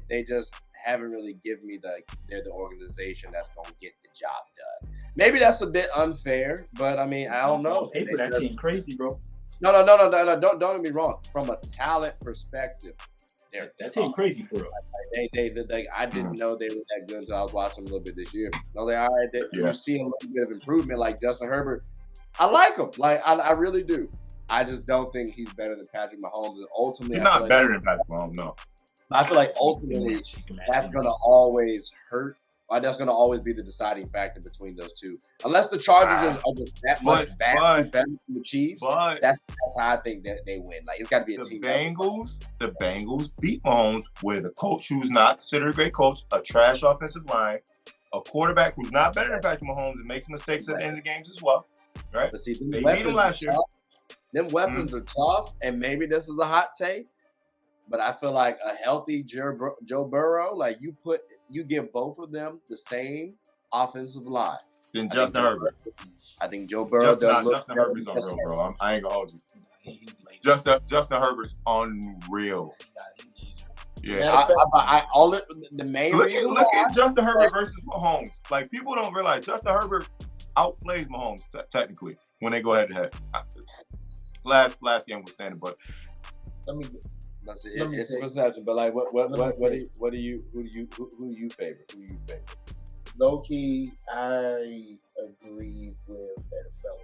they just haven't really given me they're the organization that's gonna get the job done. Maybe that's a bit unfair, but I mean I don't know. Paper that team crazy, bro. No. Don't get me wrong. From a talent perspective, that team crazy for real. I didn't know they were that good until I was watching a little bit this year. I was like, all right, you see a little bit of improvement. Like Justin Herbert, I like him. Like I really do. I just don't think he's better than Patrick Mahomes. And ultimately, he's not better than Patrick Mahomes. No. I feel like ultimately that's going to always hurt. Or that's going to always be the deciding factor between those two. Unless the Chargers are just that much better than the Chiefs, that's how I think that they win. Like it's got to be a team. The Bengals beat Mahomes with a coach who's not considered a great coach, a trash offensive line, a quarterback who's not better than Patrick Mahomes and makes mistakes at the end of the games as well. Right? But see, they beat him last year. Them weapons are tough, and maybe this is a hot take, but I feel like a healthy Joe Burrow, like you give both of them the same offensive line. Then Justin Herbert. I think Joe Burrow does look. Justin Herbert's unreal, bro. I ain't gonna hold you. Justin Herbert's unreal. Yeah, the main reason. Look at Justin Herbert versus Mahomes. Like people don't realize Justin Herbert outplays Mahomes technically when they go head to head. Last game was standing, but it's a perception. But like, who do you favor? low key, I agree with that fellow.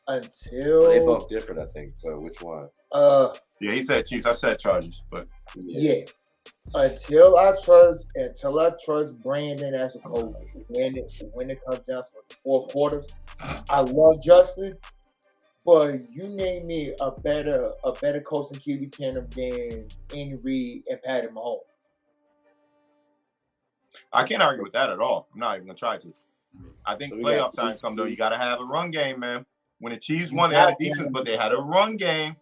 Until They both different, I think. So which one? Yeah, he said Chiefs. I said Chargers, but yeah. Until I trust Brandon as a coach, when it comes down to the 4 quarters, I love Justin, but you name me a better coaching QB tandem than Andy Reid and Patty Mahomes. I can't argue with that at all. I'm not even gonna try to. I think playoff time come though. You got to have a run game, man. When the Chiefs won, they had a defense, but they had a run game.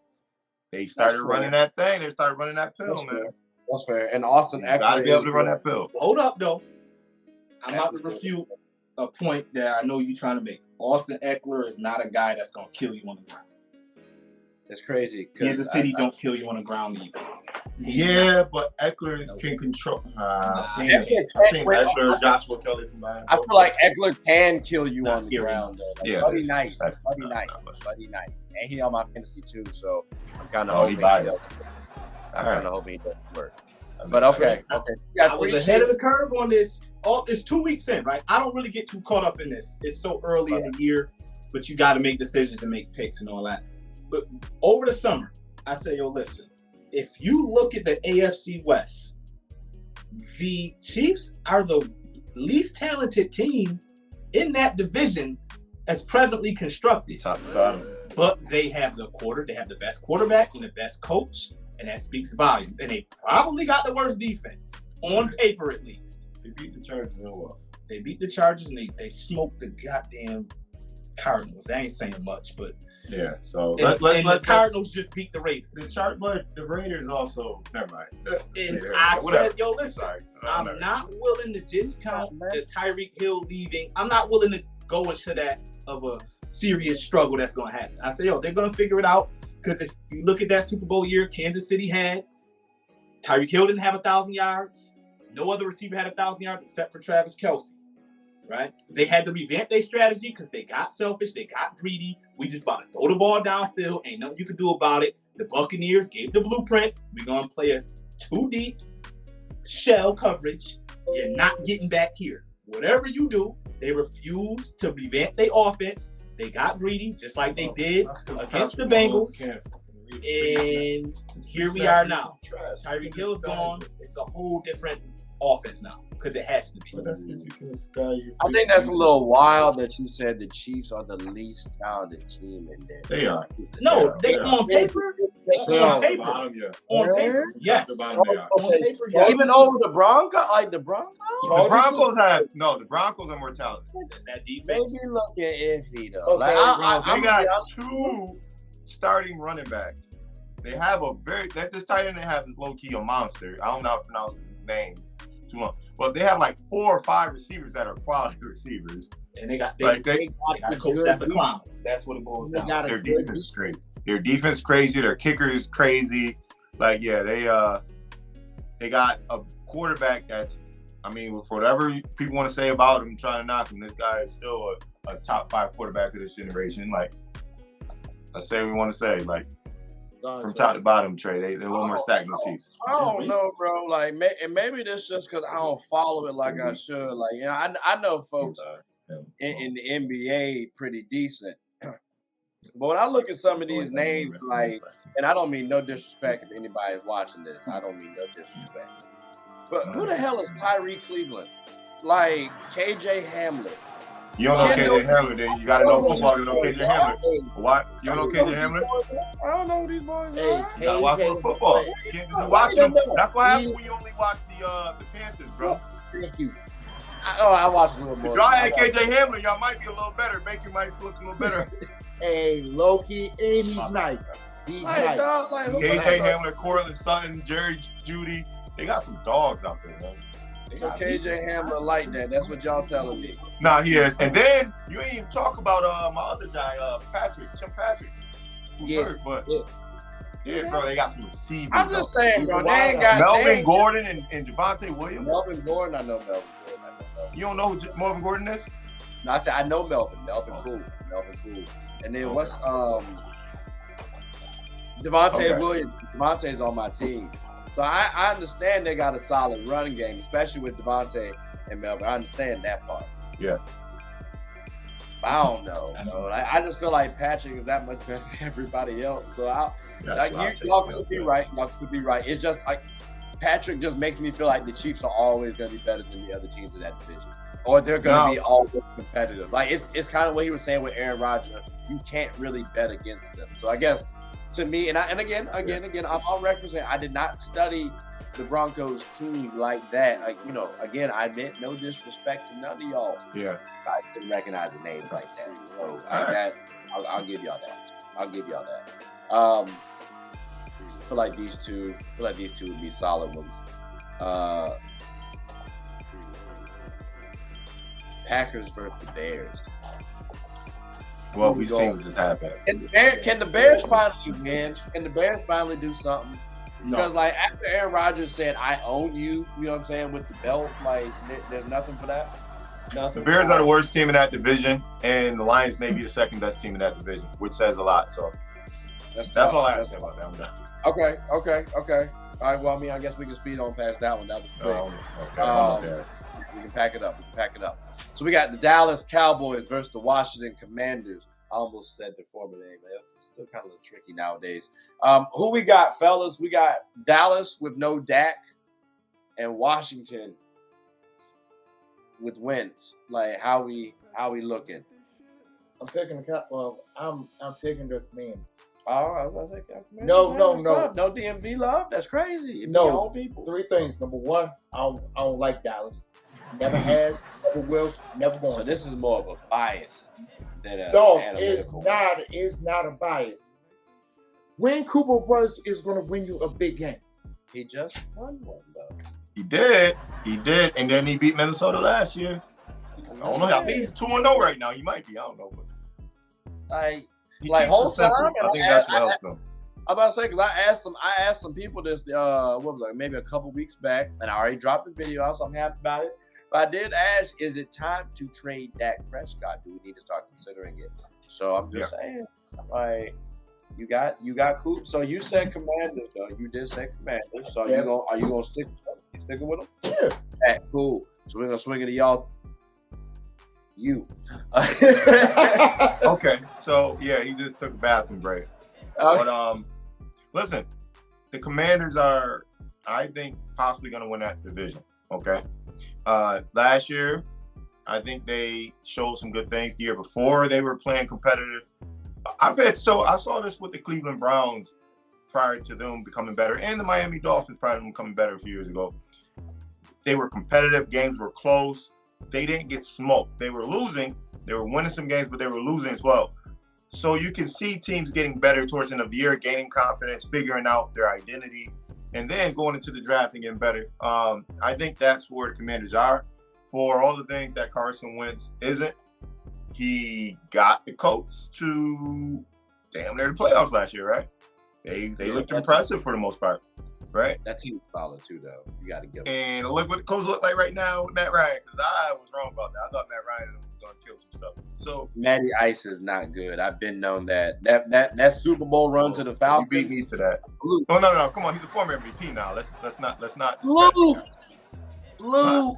They started running that thing. They started running that pill, man. That's fair. And Austin Eckler got to be able to run that pill. Hold up, though. I'm about to refute a point that I know you're trying to make. Austin Eckler is not a guy that's going to kill you on the ground. It's crazy. Kansas City don't kill you on the ground either. Yeah, but Eckler can control. I've seen Eckler, Joshua Kelly combined. I feel like Eckler can kill you on the scary. ground. Though. Like, Yeah, Buddy nice. Buddy nice. And he on my fantasy too, so I'm kind of hoping he does. I'm kind of hoping he doesn't work. But okay. I was ahead of the curve on this. It's 2 weeks in, right? I don't really get too caught up in this. It's so early in the year, but you got to make decisions and make picks and all that. But over the summer, I say, yo, listen, if you look at the AFC West, the Chiefs are the least talented team in that division as presently constructed. Top to bottom. But they have they have the best quarterback and the best coach, and that speaks volumes. And they probably got the worst defense, on paper at least. They beat the Chargers real well. They beat the Chargers and they smoked the goddamn Cardinals. They ain't saying much, but yeah. So the Cardinals just beat the Raiders. But the Raiders also. Never mind. And I said, yo, listen, I'm not willing to discount the Tyreek Hill leaving. I'm not willing to go into that of a serious struggle that's going to happen. I said, yo, they're going to figure it out because if you look at that Super Bowl year, Kansas City had Tyreek Hill didn't have 1,000 yards. No other receiver had 1,000 yards except for Travis Kelce. Right? They had to revamp their strategy because they got selfish. They got greedy. We just about to throw the ball downfield. Ain't nothing you can do about it. The Buccaneers gave the blueprint. We're going to play a 2-deep shell coverage. You're not getting back here. Whatever you do, they refuse to revamp their offense. They got greedy, just like they did against the Bengals. And here we are now. Tyreek Hill's gone. It's a whole different offense now because it has to be. I think that's a little wild that you said the Chiefs are the least talented team in there. They are. No, they on paper. On paper. On paper, yes. On paper, yes. Even over the Broncos, The Broncos are more talented. That defense. Maybe looking iffy though. Okay, they got 2 starting running backs. They have this tight end they have is low key a monster. I don't know how to pronounce his names too long. But they have like 4 or 5 receivers that are quality receivers. And they got a coach that's a clown. That's what it boils down to. Their defense is crazy. Their defense is crazy. Their kicker is crazy. Like, yeah, they got a quarterback that's, I mean, for whatever people want to say about him, trying to knock him, this guy is still a top 5 quarterback of this generation. Like, let's say we want to say, like, from top to bottom, Trey, they're a little more stacked than the Chiefs. I don't know, bro. Like, and maybe this just because I don't follow it like I should. Like, you know, I know folks in the NBA pretty decent. But when I look at some of these names, like, and I don't mean no disrespect if anybody's watching this. I don't mean no disrespect. But who the hell is Tyree Cleveland? Like, KJ Hamlet. You don't know KJ Hamlet, then you got to know football. You know KJ Hamlet. What? You don't know KJ Hamlet? I don't know who these boys are. You got to watch more football. You can't just be watching them. That's what happens when you only watch the Panthers, bro. Thank you. I watched a little more. If y'all had KJ Hamlet, y'all might be a little better. Baker might look a little better. Hey, Loki, and he's nice. He's nice. Dog, like, KJ Hamlet, Cortland Sutton, Jerry Jeudy. They got some dogs out there, man. So KJ Hamler like that. That's what y'all telling me. Nah, he is. And then you ain't even talk about my other guy, Tim Patrick. Who's hurt, but yeah, bro, they got some receivers. I'm just saying, bro. They ain't got Melvin Gordon and Javonte Williams. Melvin Gordon, I know Melvin Gordon. You don't know who Melvin Gordon is? No, I said I know Melvin. Melvin cool. And then what's Javonte Williams? Javonte's on my team. So I understand they got a solid running game, especially with Devontae in Melbourne. I understand that part. Yeah. But I don't know. I just feel like Patrick is that much better than everybody else. So y'all could be right. Y'all could be right. It's just like Patrick just makes me feel like the Chiefs are always going to be better than the other teams in that division, or they're going to be always competitive. Like it's kind of what he was saying with Aaron Rodgers. You can't really bet against them. So I guess to me, and again, I'm on record saying I did not study the Broncos team like that. Like, again, I meant no disrespect to none of y'all. Yeah. I just didn't recognize the names like that. So I'll give y'all that. I feel like these two would be solid ones. Packers versus the Bears. Well, we've seen what just happened. Can the Bears finally win? Can the Bears finally do something? No. Because after Aaron Rodgers said, "I own you," you know what I'm saying, with the belt, there's nothing for that. Nothing. The Bears are the worst team in that division, and the Lions may be the second best team in that division, which says a lot. So that's all I have to say about that. I'm done. Okay. All right. Well, I guess we can speed on past that one. That was quick. Okay. We can pack it up. So we got the Dallas Cowboys versus the Washington Commanders. I almost said their former name. It's still kind of a little tricky nowadays. Who we got, fellas? We got Dallas with no Dak and Washington with wins. Like, how we looking? I'm taking I'm taking the Commanders. Oh, I was going to say Commanders. No. No DMV love. That's crazy. No. People. 3 things. Number 1, I don't like Dallas. Never has, never will, never going. So this is more of a bias than a analytical. It's not a bias. When Cooper Rush is going to win you a big game? He just won one, though. He did, and then he beat Minnesota last year. I don't know. I think he's 2-0 right now. He might be. I don't know. But whole time. I think that's what helps him. I'm about to say, because I asked some people this, maybe a couple weeks back, and I already dropped the video out, so I'm happy about it. But I did ask, is it time to trade Dak Prescott? Do we need to start considering it? So I'm just saying, you got Coop. So you said Commanders, though. You did say Commanders. So are you gonna stick with them? You sticking with them? Yeah. Right, cool. So we're gonna swing it to y'all. You. Okay. So yeah, he just took a bathroom break. But listen, the Commanders are, I think, possibly gonna win that division. Okay. Last year, I think they showed some good things. The year before, they were playing competitive. I saw this with the Cleveland Browns prior to them becoming better, and the Miami Dolphins prior to them becoming better a few years ago. They were competitive. Games were close. They didn't get smoked. They were losing. They were winning some games, but they were losing as well. So you can see teams getting better towards the end of the year, gaining confidence, figuring out their identity, and then going into the draft and getting better. I think that's where the Commanders are. For all the things that Carson Wentz isn't, he got the Colts to damn near the playoffs last year, right? They looked impressive for the most part, right? That team was solid too, though. You got to give them. And look what the Colts look like right now with Matt Ryan, because I was wrong about that. I thought Matt Ryan was going to kill some stuff. So Matty Ice is not good. I've been known that Super Bowl run to the Falcons. You beat me to that. Oh no, come on, he's a former MVP now. Let's not. Luke.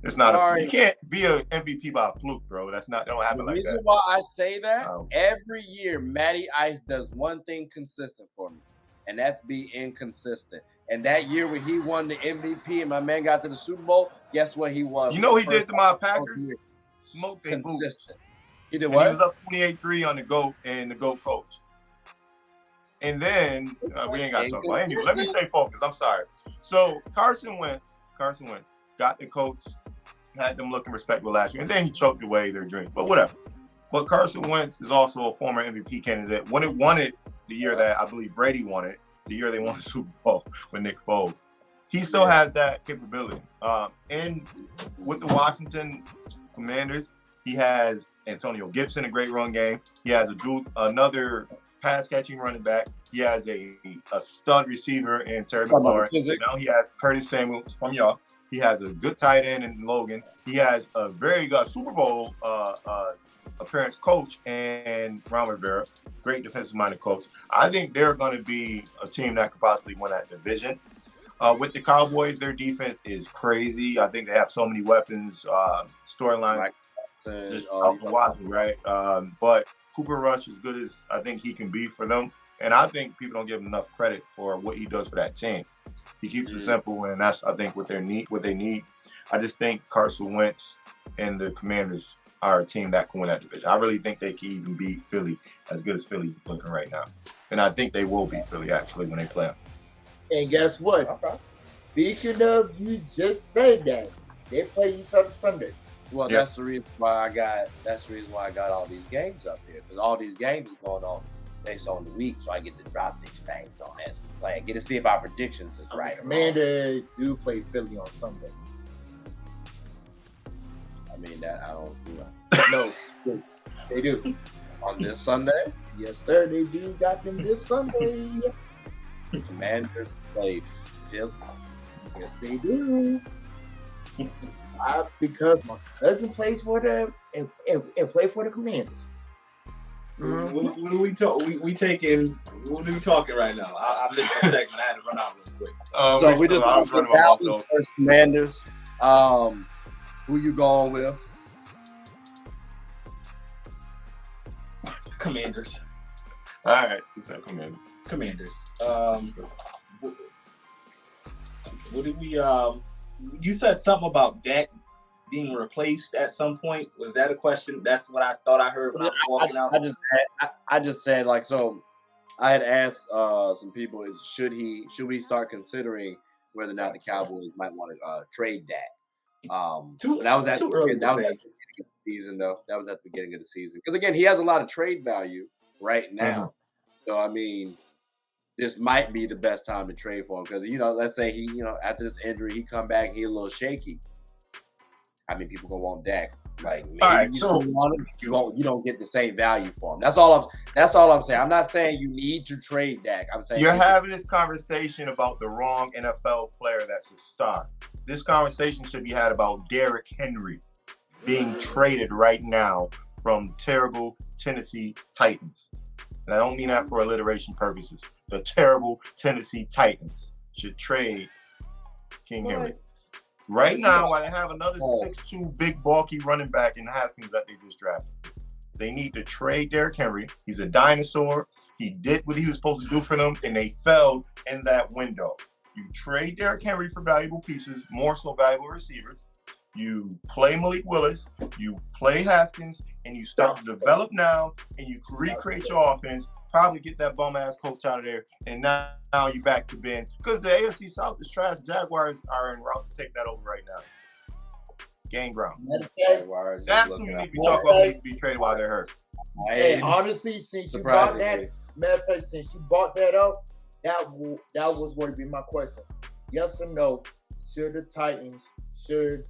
It's not. You can't be an MVP by a fluke, bro. That don't happen like that. The reason why I say that, every year Matty Ice does one thing consistent for me, and that's be inconsistent. And that year when he won the MVP and my man got to the Super Bowl, guess what he was? You know he did to my Packers? Smoked their boots. He did what? He was up 28-3 on the GOAT and the GOAT coach. And then, we ain't got to talk about it. Anyway, let me stay focused. I'm sorry. So Carson Wentz got the Colts, had them looking respectable last year, and then he choked away their dream. But whatever. But Carson Wentz is also a former MVP candidate. When it won it, the year that I believe Brady won it, the year they won the Super Bowl with Nick Foles, he still has that capability. And with the Washington Commanders, he has Antonio Gibson, a great run game. He has another pass-catching running back. He has a stud receiver in Terry McLaurin. Now he has Curtis Samuel from y'all. He has a good tight end in Logan. He has a very good Super Bowl appearance coach and Ron Rivera, great defensive-minded coach. I think they're going to be a team that could possibly win that division. With the Cowboys, their defense is crazy. I think they have so many weapons. Storyline just out the wazoo, right? But Cooper Rush, as good as I think he can be for them, and I think people don't give him enough credit for what he does for that team. He keeps it simple, and that's, I think, what they need. I just think Carson Wentz and the Commanders are a team that can win that division. I really think they can even beat Philly, as good as Philly's looking right now. And I think they will beat Philly, actually, when they play them. And guess what? Okay. Speaking of, you just said that they play each other Sunday. Well, that's the reason why I got all these games up here, because all these games are going on based on the week, so I get to drop these things on as we play. Get to see if our predictions is right. Commander do play Philly on Sunday. I mean, that I don't. No, they do. On this Sunday, Yes, sir. They do got them this Sunday. Commanders play Philly. Yes, they do. Because my cousin plays for them and play for the Commanders. So what are we talking? We taking. What are we talking right now? I missed the segment. I had to run out real quick. So we just talked about Cowboys versus Commanders. Who you going with? Commanders. All right, it's a Commanders. What did we? You said something about Dak being replaced at some point. Was that a question? That's what I thought I heard when I was walking out. I just said, like, so I had asked some people, should we start considering whether or not the Cowboys might want to trade Dak? That was at the beginning of the season, though. That was at the beginning of the season. Because, again, he has a lot of trade value right now. So, I mean, this might be the best time to trade for him. Because, let's say he, after this injury, he come back, he a little shaky. I mean, people going to want Dak. Like, maybe still want him, you don't get the same value for him. That's all I'm saying. I'm not saying you need to trade Dak. I'm saying you're having this conversation about the wrong NFL player that's a star. This conversation should be had about Derrick Henry being traded right now from terrible Tennessee Titans. And I don't mean that for alliteration purposes. The terrible Tennessee Titans should trade King Henry. Right now, while they have another 6'2", big, bulky running back in Haskins that they just drafted. They need to trade Derrick Henry. He's a dinosaur. He did what he was supposed to do for them, and they fell in that window. You trade Derrick Henry for valuable pieces, more so valuable receivers. You play Malik Willis, you play Haskins, and you start to develop now, and you recreate your offense, probably get that bum-ass coach out of there, and now you're back to Ben. Because the AFC South is trash. Jaguars are en route to take that over right now. Game ground. Jaguars. That's who you need to be talking about needs to be traded while they're hurt. Hey, honestly, since you brought that, matter of fact, since you brought that up, that was going to be my question. Yes or no? Should the Titans should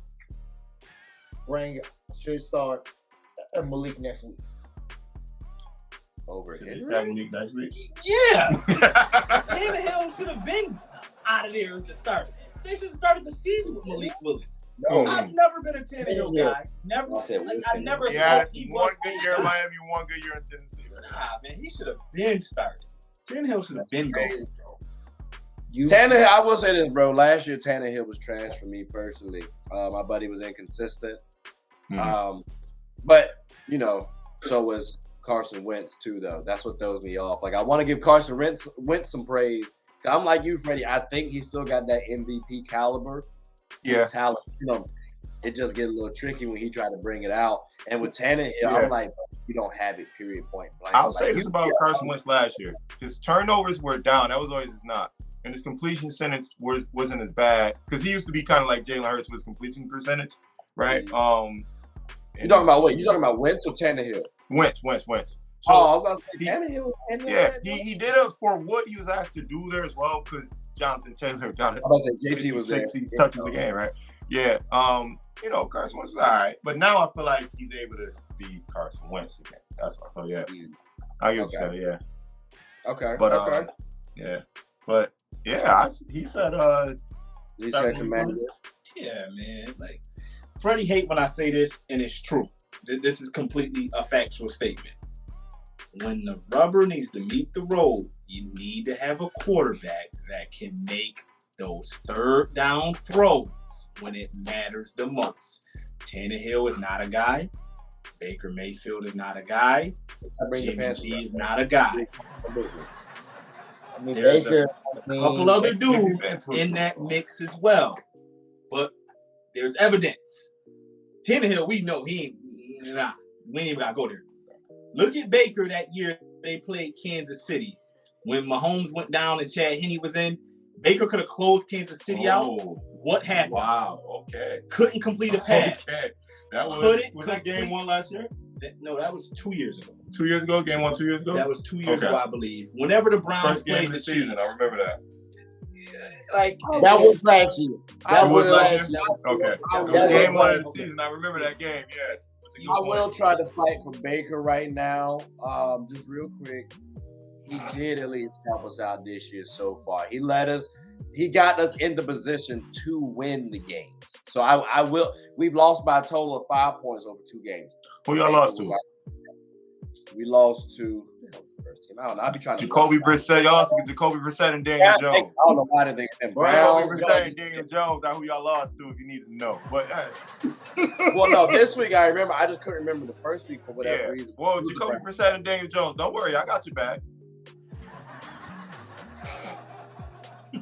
start Malik next week? Over here. Malik next week? Yeah. Tannehill should have been out of there as the start. They should have started the season with Malik Willis. No. I've never been a Tannehill guy. Never. I never thought he was. One good year in Miami, one good year in Tennessee. Nah, man, he should have been started. Tannehill should have been going. Tannehill, I will say this, bro. Last year, Tannehill was trash for me personally. My buddy was inconsistent. But, so was Carson Wentz too, though. That's what throws me off. Like, I want to give Carson Wentz some praise. I'm like you, Freddie. I think he still got that MVP caliber. Yeah. Talent. It just gets a little tricky when he tried to bring it out. And with Tannehill, I'm like, you don't have it, period, point blank. I'll say this about Carson Wentz last year. His turnovers were down. That was always his knock. And his completion percentage wasn't as bad. Because he used to be kind of like Jalen Hurts with his completion percentage, right? You talking about what? You talking about Wentz or Tannehill? Wentz. So, I was about to say Tannehill. Yeah, he did it for what he was asked to do there as well, because Jonathan Taylor got it. I was about to say JT was there. 60 touches a game, right? Yeah. Carson Wentz was all right. But now I feel like he's able to be Carson Wentz again. That's what I thought, yeah. I get so, yeah. Okay. But, yeah. But, yeah, he said, he said Commander. Yeah, man. Like, Freddie hate when I say this, and it's true. This is completely a factual statement. When the rubber needs to meet the road, you need to have a quarterback that can make those third down throws when it matters the most. Tannehill is not a guy. Baker Mayfield is not a guy. Jimmy G is not a guy. I mean, There's Baker, a couple other dudes in that mix as well. But there's evidence. Tannehill, we know he ain't, we ain't even gotta go there. Look at Baker that year they played Kansas City. When Mahomes went down and Chad Henne was in, Baker could have closed Kansas City out. What happened? Wow, okay. Couldn't complete a pass. Okay. That was that game 1 last year? No, that was 2 years ago. 2 years ago? Game 1 2 years ago? That was 2 years ago, I believe. Whenever the Browns First game played of the the season, Chiefs. I remember that. Like, that was last year. That was last last year? year. Okay. That Game was 1 of the last season, I remember that game, yeah. I will try to fight for Baker right now. Just real quick. He did at least help us out this year so far. He got us in the position to win the games. So I will. We've lost by a total of 5 points over 2 games. Who y'all lost to? We lost to the first team. I don't know. I'll be trying to. Jacoby Brissett. Y'all lost to Jacoby Brissett and Daniel Jones. I don't know why they think them Jacoby Browns. Brissett and Daniel Jones are who y'all lost to if you need to know. But Well, no, this week I remember. I just couldn't remember the first week for whatever reason. Well, Jacoby Brissett and Daniel Jones. Don't worry, I got you back.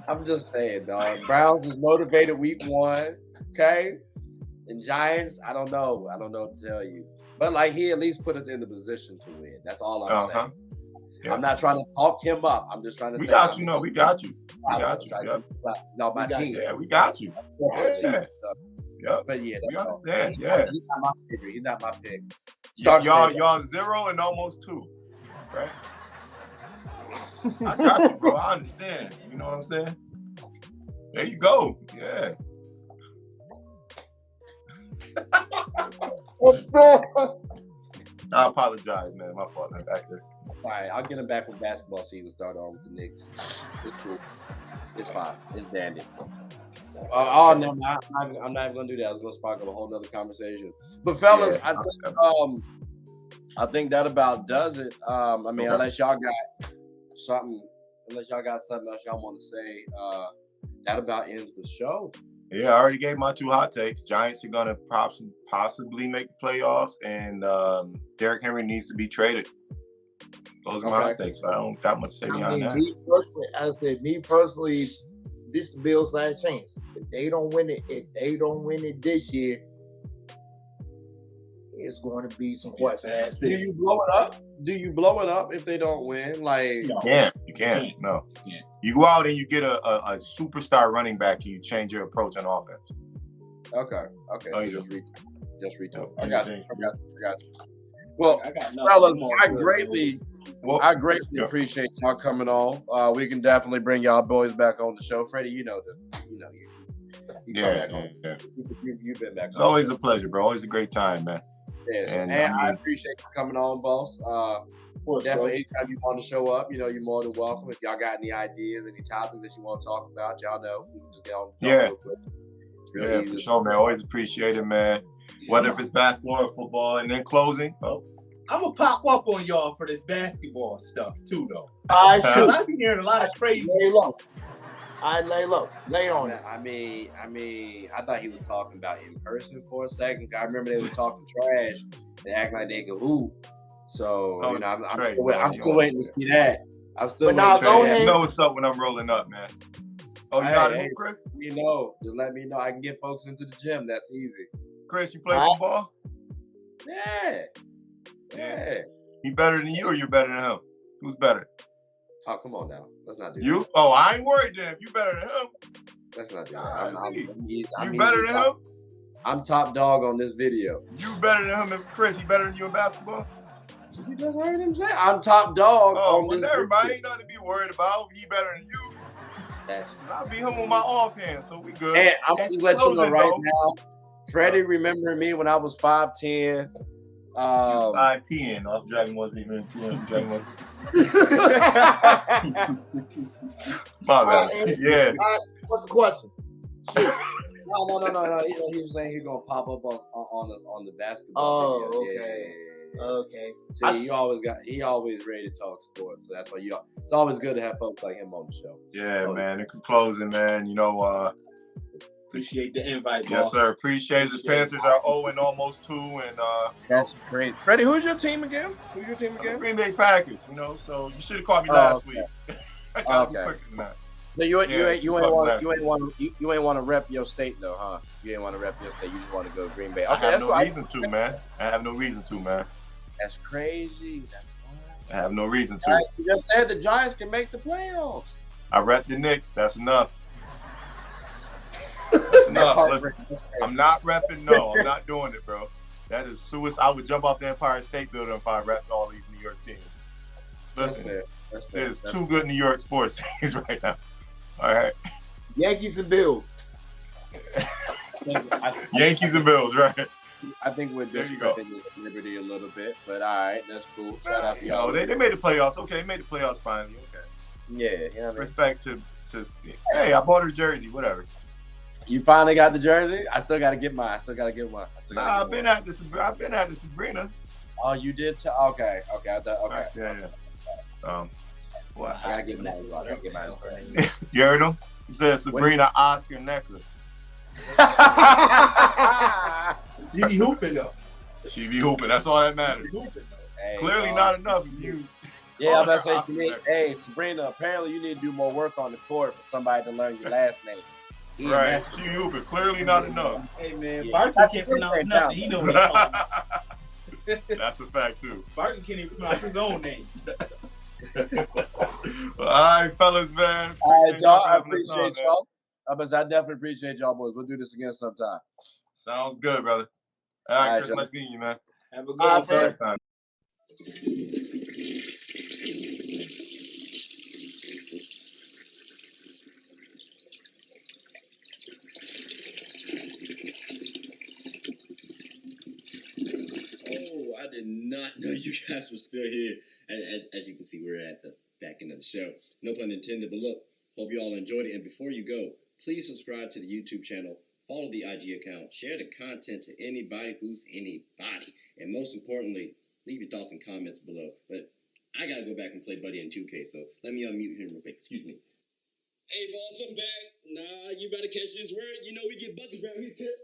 I'm just saying, dog. Browns was motivated week 1, okay? And Giants, I don't know. I don't know what to tell you. But, like, he at least put us in the position to win. That's all I'm saying. Yeah. I'm not trying to talk him up. I'm just trying to say. We got you. No, we got you. We got you. Yep. No, my team. Yeah, we got you. Yeah. Yep. But, yeah. We understand. Yeah. He's not my pick. He's not my pick. Y'all 0 and almost 2. Right? I got you, bro. I understand. You know what I'm saying? There you go. Yeah. I apologize, man. My fault. I'm back there. All right, I'll get him back when basketball season started on with the Knicks. It's cool. It's fine. It's dandy. No, I'm not even gonna do that. I was gonna spark up a whole nother conversation. But fellas, yeah, I think that about does it. I mean, unless y'all got something else y'all want to say, that about ends the show. Yeah, I already gave my 2 hot takes. Giants are gonna possibly make the playoffs, and Derrick Henry needs to be traded. Those are my hot takes. So I don't got much to say behind that. Me personally, this is the Bills' last chance. If they don't win it this year, it's going to be some questions. Do you blow it up? Do you blow it up if they don't win? Like you can't. No. You go out and you get a superstar running back and you change your approach on offense. Okay. Oh, so just retool. I got you. Well, fellas, I greatly appreciate y'all coming on. We can definitely bring y'all boys back on the show. Freddie, you come back on. Yeah. You've been back. It's always a pleasure, bro. Always a great time, man. Yes, and I appreciate you coming on, boss. Definitely, anytime you want to show up, you're more than welcome. If y'all got any ideas, any topics that you want to talk about, y'all know we can just get on. Real quick. For sure, man. Always appreciate it, man. Whether if it's basketball or football, and then closing. I'm gonna pop up on y'all for this basketball stuff too, though. I've been hearing a lot of crazy. Lay low. I lay low. Lay on it. I mean, I thought he was talking about in person for a second. I remember they were talking trash and acting like they could hoop. So I'm still waiting to see that. I'm still waiting to see that. You know what's up when I'm rolling up, man. Oh, you got it, Chris? Just let me know. I can get folks into the gym. That's easy. Chris, you play football? Yeah. He better than you or you're better than him? Who's better? Oh, come on now. Let's not do you? That. Oh, I ain't worried then. You better than him. Let's not do that. You better than him? I'm top dog on this video. You better than him, Chris. He better than you in basketball? You just heard him say I'm top dog. Never mind. Ain't nothing to be worried about. He better than you. I'll be him on my offhand, so we good. And I'm going to let you know right now, Freddie remembering me when I was 5'10". 5'10". Off Dragon wasn't even 200. Dragon wasn't. My bad. Yeah. What's the question? No. He was saying he's gonna pop up on us on the basketball. Oh, video. Okay. Okay. See, he always ready to talk sports, so that's why it's always good to have folks like him on the show. Yeah, man. In closing, man, Appreciate the invite, boss. yes, sir. Appreciate it. The Panthers are 0 almost 2, and That's great. Freddie, who's your team again? the Green Bay Packers. So you should have caught me last week. I gotta be quicker than that. No, you ain't want to rep your state though, huh? You ain't want to rep your state. You just want to go to Green Bay. Okay, I have no reason to, man. That's crazy. I have no reason to. Right, you just said the Giants can make the playoffs. I rep the Knicks. That's enough. That's enough. Listen, I'm not repping. No, I'm not doing it, bro. That is suicide. I would jump off the Empire State Building if I repped all these New York teams. Listen, there's two good New York sports teams right now. All right. Yankees and Bills. Yankees and Bills, right? I think we're disrespecting Liberty a little bit, but all right, that's cool. Shout out to y'all. They made the playoffs. Okay, they made the playoffs finally. Okay. Yeah, you know what I mean? Respect to hey, I bought her jersey, whatever. You finally got the jersey? I still got to get mine. I've been at the Sabrina. Oh, you did too? Okay. Yeah. What? I gotta get mine. You heard him? He said Sabrina Oscar necklace. She be hooping though. She be hooping. That's all that matters. Hey, Clearly not enough of you. Yeah, I'm about to say, hey, Sabrina, apparently you need to do more work on the court for somebody to learn your last name. Right, she hooping. Clearly not enough. Hey, man, Barton can't pronounce nothing. He knows what he's talking about. That's a fact, too. Barton can't even pronounce his own name. Well, all right, fellas, man. All right, y'all. I appreciate y'all. I definitely appreciate y'all, boys. We'll do this again sometime. Sounds good, brother. All right, Chris, nice meeting you, man. Have a good one, time. I did not know you guys were still here. As you can see, we're at the back end of the show. No pun intended, but look, hope you all enjoyed it. And before you go, please subscribe to the YouTube channel, follow the IG account, share the content to anybody who's anybody. And most importantly, leave your thoughts and comments below. But I got to go back and play Buddy in 2K, so let me unmute him real quick. Excuse me. Hey, boss, I'm back. Nah, you better catch this word. You know we get buckets around here, too.